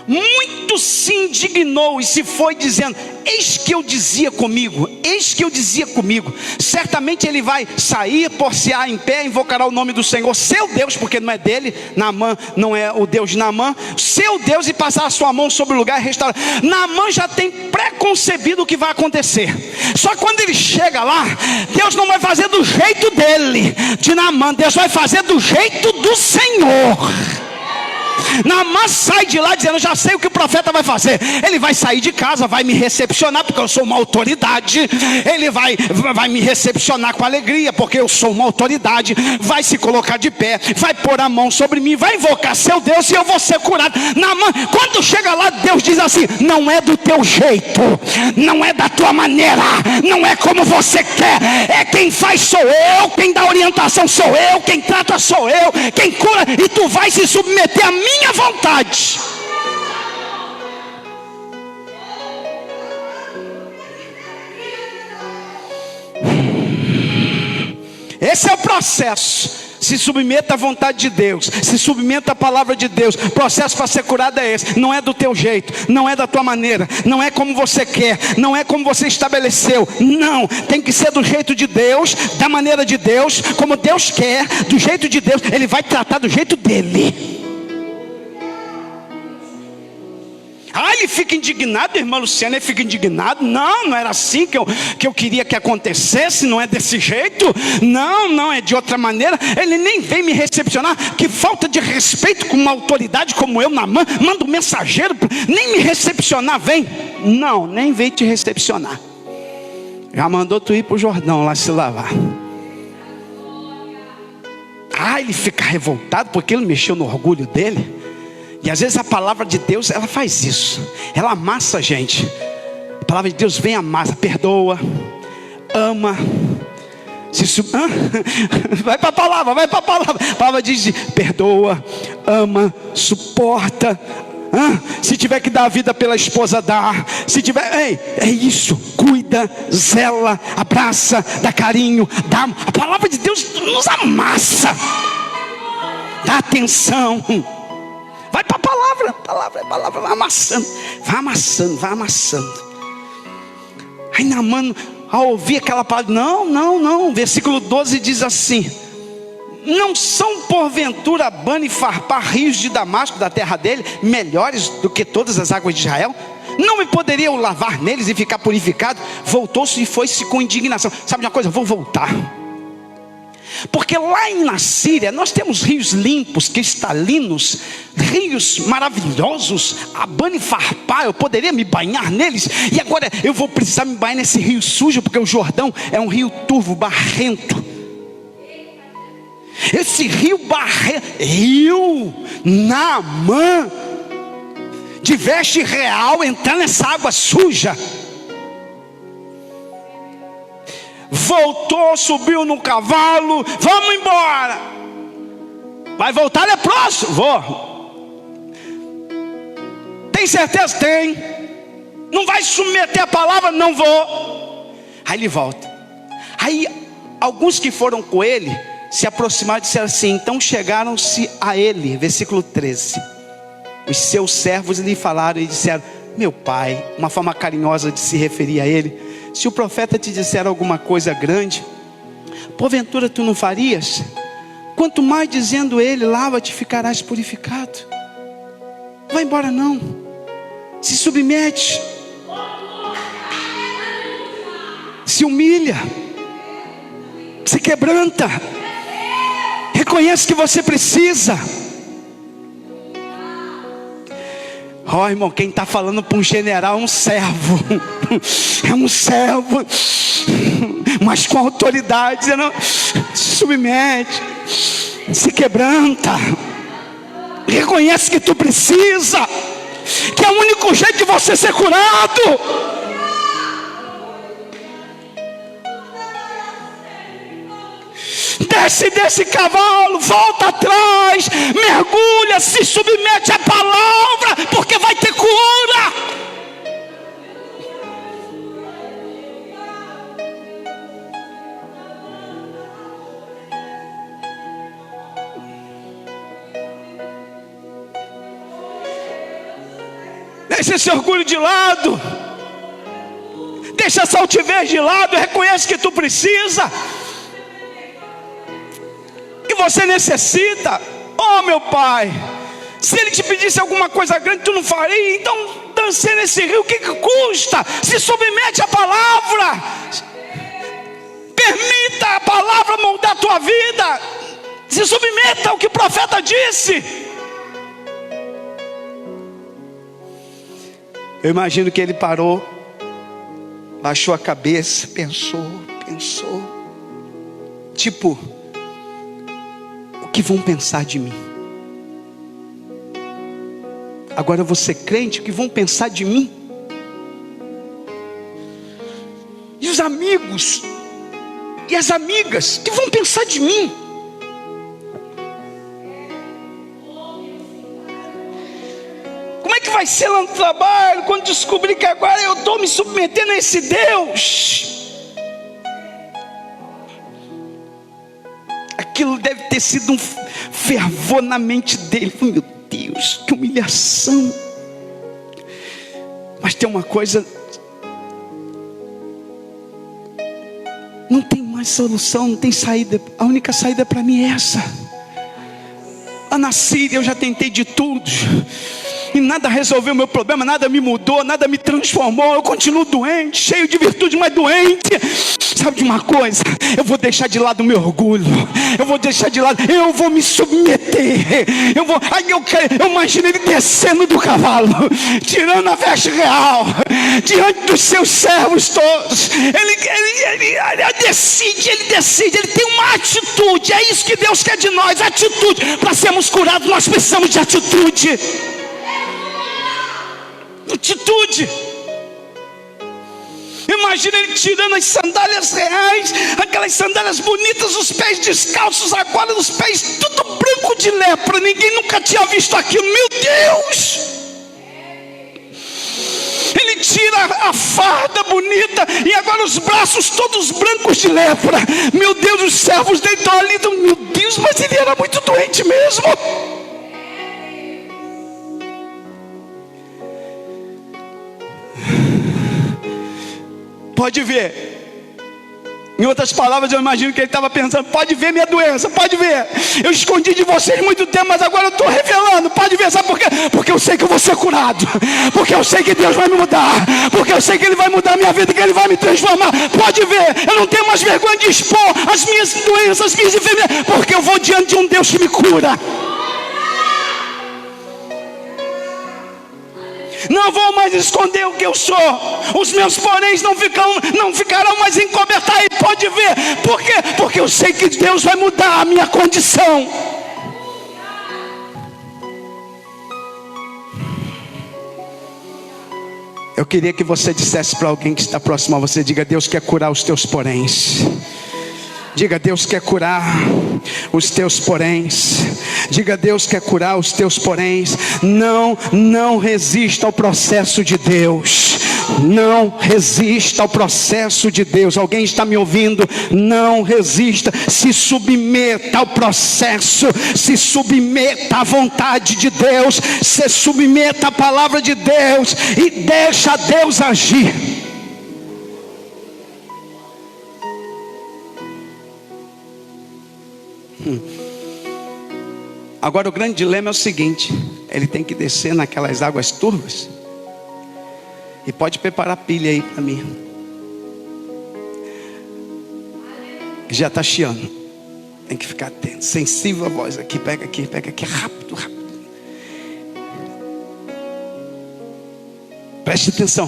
muito se indignou e se foi dizendo: eis que eu dizia comigo, eis que eu dizia comigo. Certamente ele vai sair, por-se-á em pé, invocará o nome do Senhor, seu Deus, porque não é dele, Naamã não é o Deus de Naamã, seu Deus, e passar a sua mão sobre o lugar e restaurar. Naamã já tem preconcebido o que vai acontecer. Só que quando ele chega lá, Deus não vai fazer do jeito dele, de Naamã, Deus vai fazer do jeito do Senhor. Naamã sai de lá dizendo: já sei o que o profeta vai fazer. Ele vai sair de casa, vai me recepcionar, porque eu sou uma autoridade. Ele vai me recepcionar com alegria, porque eu sou uma autoridade. Vai se colocar de pé, vai pôr a mão sobre mim, vai invocar seu Deus e eu vou ser curado. Naamã, quando chega lá, Deus diz assim: não é do teu jeito, não é da tua maneira, não é como você quer. É quem faz sou eu, quem dá orientação sou eu, quem trata sou eu, quem cura, e tu vai se submeter a minha vontade. Esse é o processo. Se submeta à vontade de Deus, se submeta à palavra de Deus. O processo para ser curado é esse. Não é do teu jeito, não é da tua maneira, não é como você quer, não é como você estabeleceu. Não, tem que ser do jeito de Deus, da maneira de Deus, como Deus quer, do jeito de Deus. Ele vai tratar do jeito dele. Ele fica indignado, irmã Luciana, ele fica indignado. Não era assim que eu queria que acontecesse, não é desse jeito, não, é de outra maneira. Ele nem vem me recepcionar. Que falta de respeito com uma autoridade como eu, Naamã. Manda um mensageiro, nem me recepcionar vem. Não, nem veio te recepcionar. Já mandou tu ir para o Jordão lá se lavar. Ele fica revoltado porque ele mexeu no orgulho dele. E às vezes a palavra de Deus, ela faz isso. Ela amassa a gente. A palavra de Deus vem, amassa, perdoa, ama. Vai para a palavra, vai para a palavra. A palavra diz: perdoa, ama, suporta. Se tiver que dar a vida pela esposa, dá. Se tiver, é isso. Cuida, zela, abraça, dá carinho, dá. A palavra de Deus nos amassa. Dá atenção. Vai para a palavra, vai amassando. Aí Naamã, ao ouvir aquela palavra, não. Versículo 12 diz assim: não são porventura Abana e Farpar, rios de Damasco, da terra dele, melhores do que todas as águas de Israel? Não me poderia eu lavar neles e ficar purificado? Voltou-se e foi-se com indignação. Sabe de uma coisa? Vou voltar. Porque lá na Síria nós temos rios limpos, cristalinos, rios maravilhosos, Abana e Farpar, eu poderia me banhar neles. E agora eu vou precisar me banhar nesse rio sujo, porque o Jordão é um rio turvo, barrento. Esse rio barrento, rio Naamã, de veste real, entrar nessa água suja. Voltou, subiu no cavalo. Vamos embora. Vai voltar leproso? Vou. Tem certeza? Tem. Não vai submeter a palavra? Não vou. Aí ele volta. Aí alguns que foram com ele se aproximaram e disseram assim: então chegaram-se a ele, versículo 13. Os seus servos lhe falaram e disseram: meu pai, uma forma carinhosa de se referir a ele, se o profeta te disser alguma coisa grande, porventura tu não farias? Quanto mais dizendo ele, lava-te, ficarás purificado. Vai embora não, se submete, se humilha, se quebranta, reconhece que você precisa. Ó, irmão, quem está falando para um general é um servo. É um servo, mas com autoridade. Não, se submete, se quebranta, reconhece que tu precisa, que é o único jeito de você ser curado. Desce desse cavalo, volta atrás, mergulha, se submete à palavra, porque vai ter cura. Deixa esse orgulho de lado, deixa essa altivez de lado, reconhece que tu precisa, que você necessita. Oh meu pai, se ele te pedisse alguma coisa grande, tu não faria? Então dance nesse rio, o que custa? Se submete à palavra, permita a palavra moldar a tua vida, se submeta ao que o profeta disse. Eu imagino que ele parou, baixou a cabeça, pensou, tipo, o que vão pensar de mim? Agora eu vou ser crente, o que vão pensar de mim? E os amigos, e as amigas, o que vão pensar de mim? Como é que vai ser lá no trabalho, quando descobrir que agora eu estou me submetendo a esse Deus? Aquilo deve ter sido um fervor na mente dele. Meu Deus, que humilhação. Mas tem uma coisa, não tem mais solução, não tem saída. A única saída para mim é essa. Lá na Síria eu já tentei de tudo, e nada resolveu o meu problema, nada me mudou, nada me transformou. Eu continuo doente, cheio de virtude, mas doente. Sabe de uma coisa? Eu vou deixar de lado o meu orgulho, eu vou deixar de lado, eu vou me submeter. Eu imagino ele descendo do cavalo, tirando a veste real, diante dos seus servos todos. Ele decide, ele tem uma atitude. É isso que Deus quer de nós, atitude. Para sermos curados nós precisamos de atitude. Atitude. Imagina ele tirando as sandálias reais, aquelas sandálias bonitas, os pés descalços, agora os pés tudo branco de lepra. Ninguém nunca tinha visto aquilo. Meu Deus! Ele tira a farda bonita e agora os braços todos brancos de lepra. Meu Deus, os servos dele estão ali, meu Deus, mas ele era muito doente mesmo. Pode ver. Em outras palavras, eu imagino que ele estava pensando: pode ver minha doença, pode ver. Eu escondi de vocês muito tempo, mas agora eu estou revelando. Pode ver, sabe por quê? Porque eu sei que eu vou ser curado. Porque eu sei que Deus vai me mudar. Porque eu sei que Ele vai mudar a minha vida, que Ele vai me transformar. Pode ver, eu não tenho mais vergonha de expor as minhas doenças, as minhas enfermidades, porque eu vou diante de um Deus que me cura. Não vou mais esconder o que eu sou. Os meus poréns não ficarão mais encobertos. Aí pode ver. Por quê? Porque eu sei que Deus vai mudar a minha condição. Eu queria que você dissesse para alguém que está próximo a você: diga, Deus quer curar os teus poréns. Diga, Deus quer curar os teus poréns. Diga, Deus quer curar os teus poréns. Não resista ao processo de Deus. Não resista ao processo de Deus. Alguém está me ouvindo? Não resista. Se submeta ao processo. Se submeta à vontade de Deus. Se submeta à palavra de Deus. E deixa Deus agir. Agora o grande dilema é o seguinte: ele tem que descer naquelas águas turvas. E pode preparar pilha aí para mim. Já está chiando. Tem que ficar atento, sensível à voz. Aqui, pega aqui, rápido, rápido. Preste atenção.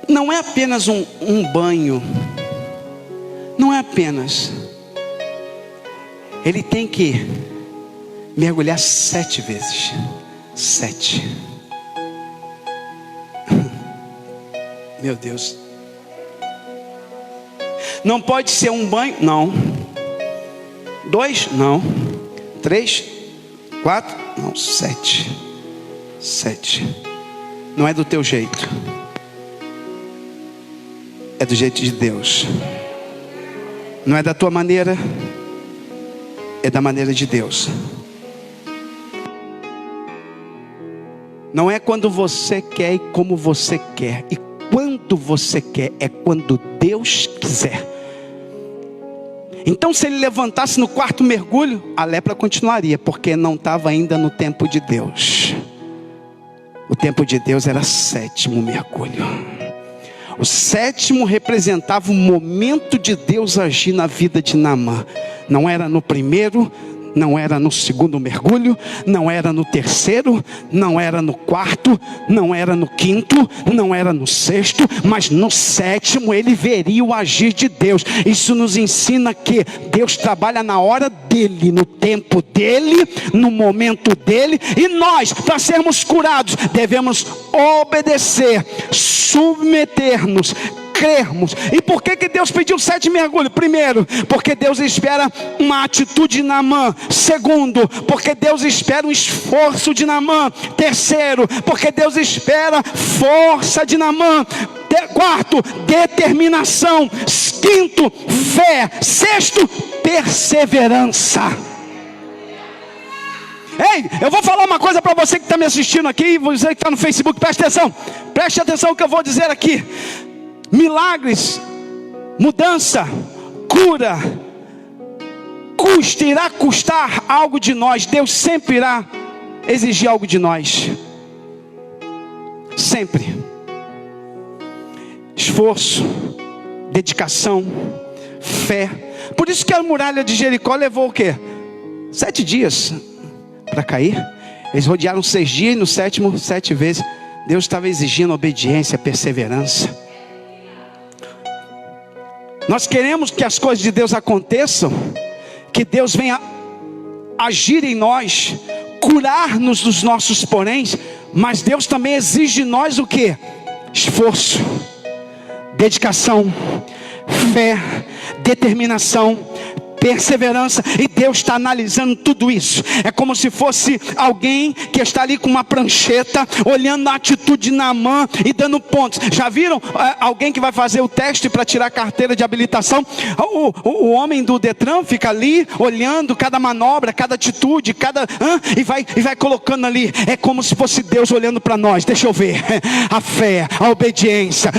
Não é apenas um banho. Não é apenas. Ele tem que mergulhar 7 vezes. 7. Meu Deus. Não pode ser um banho, não. 2, não. 3, 4, não. 7. 7. Não é do teu jeito. É do jeito de Deus. Não é da tua maneira. É da maneira de Deus. Não é quando você quer e como você quer. E quando você quer. É quando Deus quiser. Então se ele levantasse no 4º mergulho, a lepra continuaria. Porque não estava ainda no tempo de Deus. O tempo de Deus era 7º mergulho. O 7º representava o momento de Deus agir na vida de Naamã. Não era no 1º, não era no 2º mergulho, não era no 3º, não era no 4º, não era no 5º, não era no 6º, mas no 7º ele veria o agir de Deus. Isso nos ensina que Deus trabalha na hora dele, no tempo dele, no momento dele, e nós, para sermos curados, devemos obedecer, submeter-nos, crermos. E por que Deus pediu 7 mergulhos? Primeiro, porque Deus espera uma atitude de Naamã. Segundo, porque Deus espera um esforço de Naamã. Terceiro, porque Deus espera força de Naamã. Quarto, determinação. Quinto, fé. Sexto, perseverança. Ei, eu vou falar uma coisa para você que está me assistindo aqui, você que está no Facebook, preste atenção no que eu vou dizer aqui. Milagres, mudança, cura, irá custar algo de nós. Deus sempre irá exigir algo de nós. Sempre. Esforço, dedicação, fé. Por isso que a muralha de Jericó levou o quê? 7 dias para cair. Eles rodearam 6 dias e no 7º, 7 vezes. Deus estava exigindo obediência, perseverança. Nós queremos que as coisas de Deus aconteçam, que Deus venha agir em nós, curar-nos dos nossos poréns, mas Deus também exige de nós o quê? Esforço, dedicação, fé, determinação, perseverança. E Deus está analisando tudo isso. É como se fosse alguém que está ali com uma prancheta, olhando a atitude de Naamã e dando pontos. Já viram alguém que vai fazer o teste para tirar a carteira de habilitação? O homem do Detran fica ali olhando cada manobra, cada atitude, e vai colocando ali. É como se fosse Deus olhando para nós. Deixa eu ver a fé, a obediência,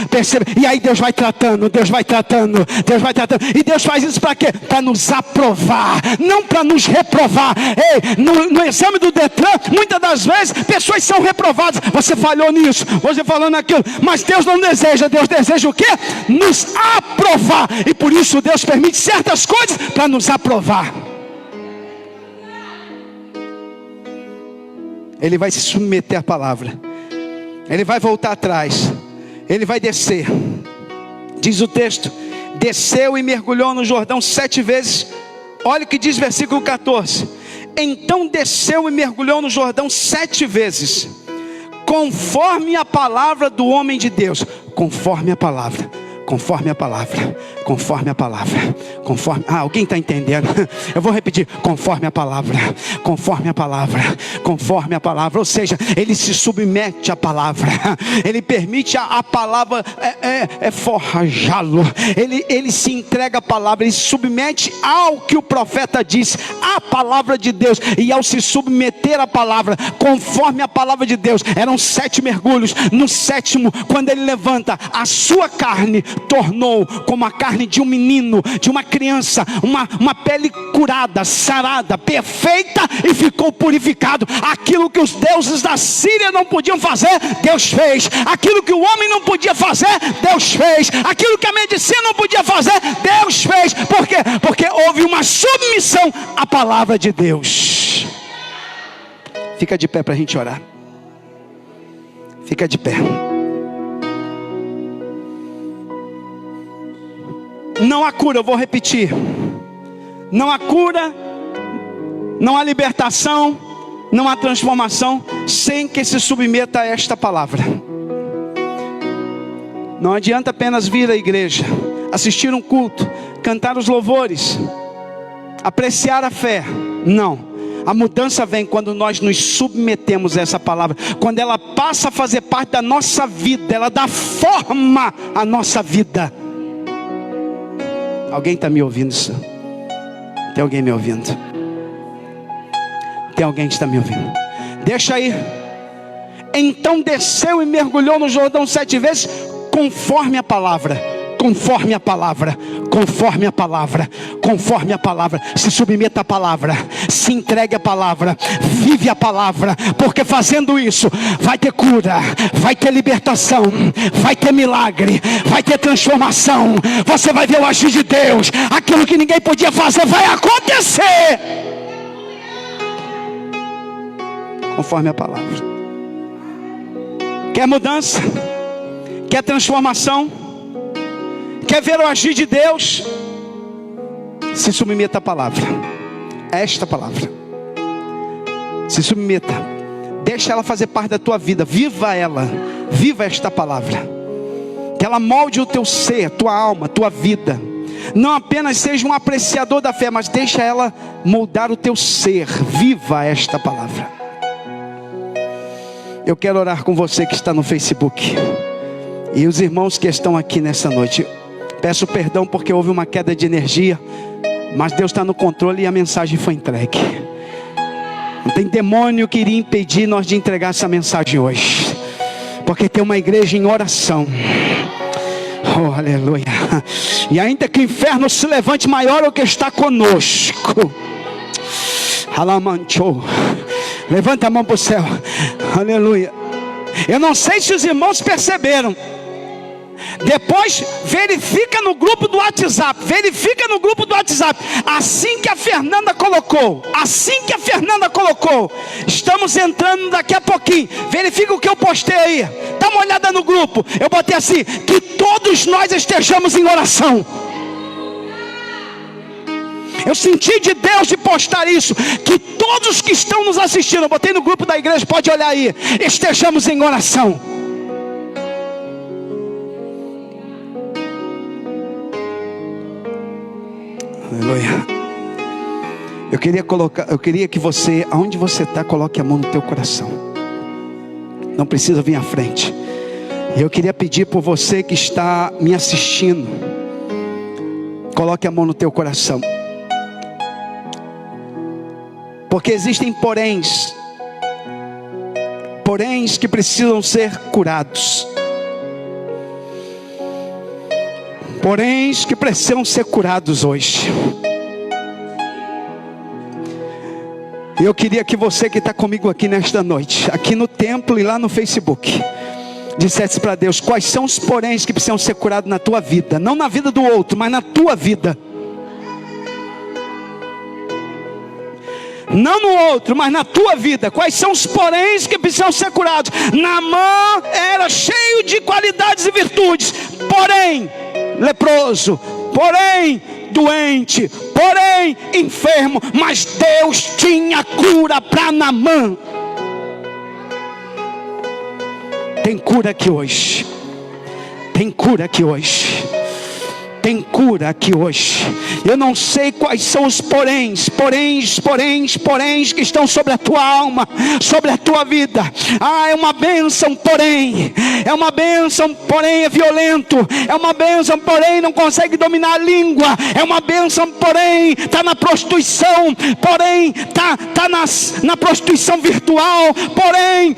e aí Deus vai tratando. E Deus faz isso para quê? Para nos aprovar, não para nos reprovar. Ei, no exame do Detran, muitas das vezes pessoas são reprovadas. Você falhou nisso, você falou naquilo, mas Deus não deseja. Deus deseja o quê? Nos aprovar. E por isso Deus permite certas coisas para nos aprovar. Ele vai se submeter à palavra. Ele vai voltar atrás. Ele vai descer. Diz o texto: desceu e mergulhou no Jordão 7 vezes. Olha o que diz versículo 14. Então desceu e mergulhou no Jordão 7 vezes, conforme a palavra do homem de Deus. Conforme a palavra. Conforme a palavra. Alguém está entendendo? Eu vou repetir. Conforme a palavra. Conforme a palavra. Conforme a palavra. Ou seja, ele se submete à palavra. Ele permite a palavra forjá-lo. Ele se entrega à palavra. Ele se submete ao que o profeta disse. A palavra de Deus. E ao se submeter à palavra, conforme a palavra de Deus, eram 7 mergulhos. No 7º, quando ele levanta, a sua carne tornou como a carne de um menino, de uma criança, uma pele curada, sarada, perfeita, e ficou purificado. Aquilo que os deuses da Síria não podiam fazer, Deus fez. Aquilo que o homem não podia fazer, Deus fez. Aquilo que a medicina não podia fazer, Deus fez. Por quê? Porque houve uma submissão à palavra de Deus. Fica de pé para a gente orar. Fica de pé. Não há cura, eu vou repetir. Não há cura, não há libertação, não há transformação sem que se submeta a esta palavra. Não adianta apenas vir à igreja, assistir um culto, cantar os louvores, apreciar a fé. Não, a mudança vem quando nós nos submetemos a essa palavra. Quando ela passa a fazer parte da nossa vida, ela dá forma à nossa vida. Alguém está me ouvindo? Tem alguém me ouvindo? Tem alguém que está me ouvindo? Deixa aí. Então desceu e mergulhou no Jordão 7 vezes, conforme a palavra. Conforme a palavra. Conforme a palavra. Conforme a palavra. Se submeta à palavra. Se entregue à palavra. Vive a palavra. Porque fazendo isso, vai ter cura, vai ter libertação, vai ter milagre, vai ter transformação. Você vai ver o agir de Deus. Aquilo que ninguém podia fazer vai acontecer. Conforme a palavra. Quer mudança? Quer transformação? Quer ver o agir de Deus? Se submeta à palavra. Esta palavra. Se submeta. Deixa ela fazer parte da tua vida. Viva ela. Viva esta palavra. Que ela molde o teu ser, tua alma, tua vida. Não apenas seja um apreciador da fé, mas deixa ela moldar o teu ser. Viva esta palavra. Eu quero orar com você que está no Facebook. E os irmãos que estão aqui nessa noite. Peço perdão porque houve uma queda de energia, mas Deus está no controle e a mensagem foi entregue. Não tem demônio que iria impedir nós de entregar essa mensagem hoje, porque tem uma igreja em oração. Oh, aleluia. E ainda que o inferno se levante, maior é o que está conosco. Alamanchou. Levanta a mão para o céu. Aleluia. Eu não sei se os irmãos perceberam. Depois verifica no grupo do WhatsApp. Verifica no grupo do WhatsApp. Assim que a Fernanda colocou. Estamos entrando daqui a pouquinho. Verifica o que eu postei aí. Dá uma olhada no grupo. Eu botei assim: que todos nós estejamos em oração. Eu senti de Deus de postar isso. Que todos que estão nos assistindo, eu botei no grupo da igreja, pode olhar aí, estejamos em oração. Aleluia. Eu queria que você, aonde você está, coloque a mão no teu coração. Não precisa vir à frente. Eu queria pedir por você que está me assistindo, coloque a mão no teu coração. Porque existem poréns que precisam ser curados. Poréns que precisam ser curados hoje. Eu queria que você que está comigo aqui nesta noite, aqui no templo e lá no Facebook, dissesse para Deus quais são os poréns que precisam ser curados na tua vida. Não na vida do outro, mas na tua vida. Não no outro, mas na tua vida. Quais são os poréns que precisam ser curados? Naamã era cheio de qualidades e virtudes, porém leproso, porém doente, porém enfermo. Mas Deus tinha cura para Naamã. Tem cura aqui hoje. Tem cura aqui hoje. tem cura aqui hoje. Eu não sei quais são os poréns que estão sobre a tua alma, sobre a tua vida. É uma bênção, porém é uma bênção, porém é violento. É uma bênção, porém não consegue dominar a língua. É uma bênção, porém está na prostituição, porém está na prostituição virtual. Porém,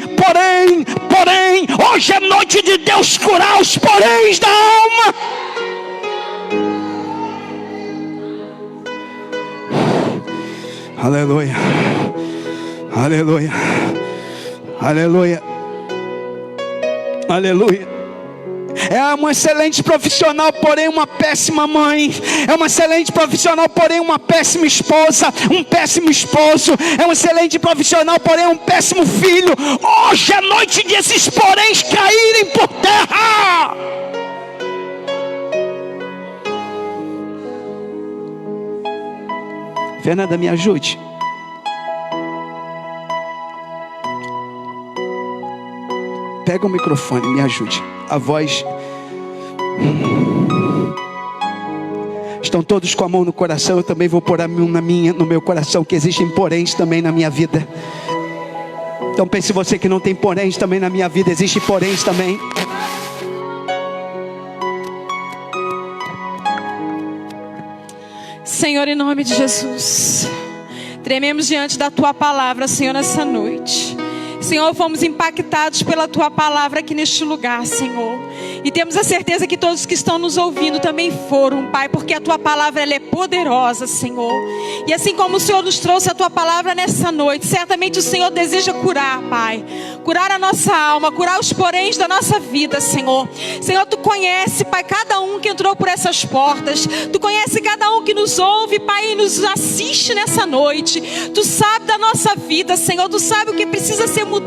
hoje é noite de Deus curar os poréns da alma. Aleluia, aleluia, aleluia, aleluia. É uma excelente profissional, porém uma péssima mãe. É uma excelente profissional, porém uma péssima esposa, um péssimo esposo. É um excelente profissional, porém um péssimo filho. Hoje é noite desses poréns caírem por terra. Fernanda, me ajude. Pega o microfone, me ajude. A voz. Estão todos com a mão no coração. Eu também vou pôr a mão no meu coração, que existem poréns também na minha vida. Então pense você que não tem poréns também na minha vida. Existem poréns também. Senhor, em nome de Jesus, trememos diante da Tua palavra, Senhor, nessa noite. Senhor, fomos impactados pela Tua palavra aqui neste lugar, Senhor. E temos a certeza que todos que estão nos ouvindo também foram, Pai, porque a Tua palavra ela é poderosa, Senhor. E assim como o Senhor nos trouxe a Tua palavra nessa noite, certamente o Senhor deseja curar, Pai. Curar a nossa alma, curar os poréns da nossa vida, Senhor. Senhor, Tu conhece, Pai, cada um que entrou por essas portas. Tu conhece cada um que nos ouve, Pai, e nos assiste nessa noite. Tu sabe da nossa vida, Senhor. Tu sabe o que precisa ser mudado.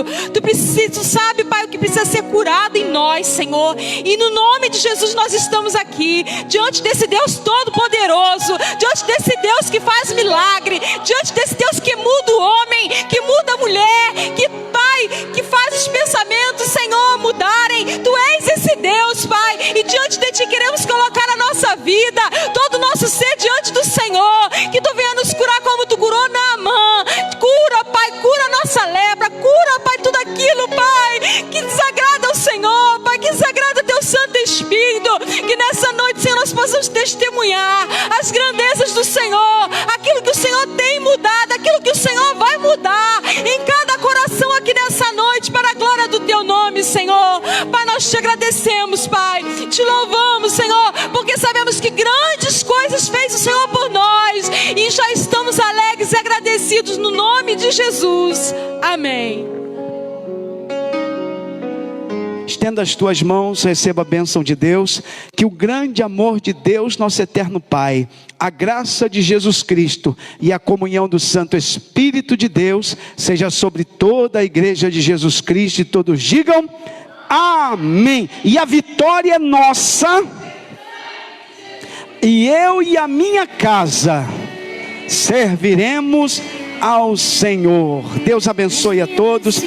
Tu sabe, Pai, o que precisa ser curado em nós, Senhor. E no nome de Jesus nós estamos aqui, diante desse Deus todo-poderoso, diante desse Deus que faz milagre, diante desse Deus que muda o homem, que muda a mulher, que, Pai, que faz os pensamentos, Senhor, mudarem. Tu és esse Deus, Pai, e diante de Ti queremos colocar a nossa vida, todo o nosso ser diante do Senhor. Que Tu venha nos curar como Tu curou Naamã. Cura, Pai, cura a nossa lepra, cura, Pai, tudo aquilo, Pai, que desagrada ao Senhor, Pai, que desagrada Teu Santo Espírito. Que nessa noite, Senhor, nós possamos testemunhar as grandezas do Senhor, aquilo que o Senhor tem mudado, aquilo que o Senhor vai mudar em cada coração aqui nessa noite, para a glória do Teu nome, Senhor. Pai, nós Te agradecemos, Pai, Te louvamos, Senhor, porque sabemos que grandes coisas fez o Senhor por nós, e já estamos alegres e agradecidos no nome de Jesus. Amém. Estenda as tuas mãos, receba a bênção de Deus. Que o grande amor de Deus, nosso eterno Pai, a graça de Jesus Cristo e a comunhão do Santo Espírito de Deus seja sobre toda a igreja de Jesus Cristo, e todos digam amém. E a vitória é nossa, e eu e a minha casa serviremos ao Senhor. Deus abençoe a todos.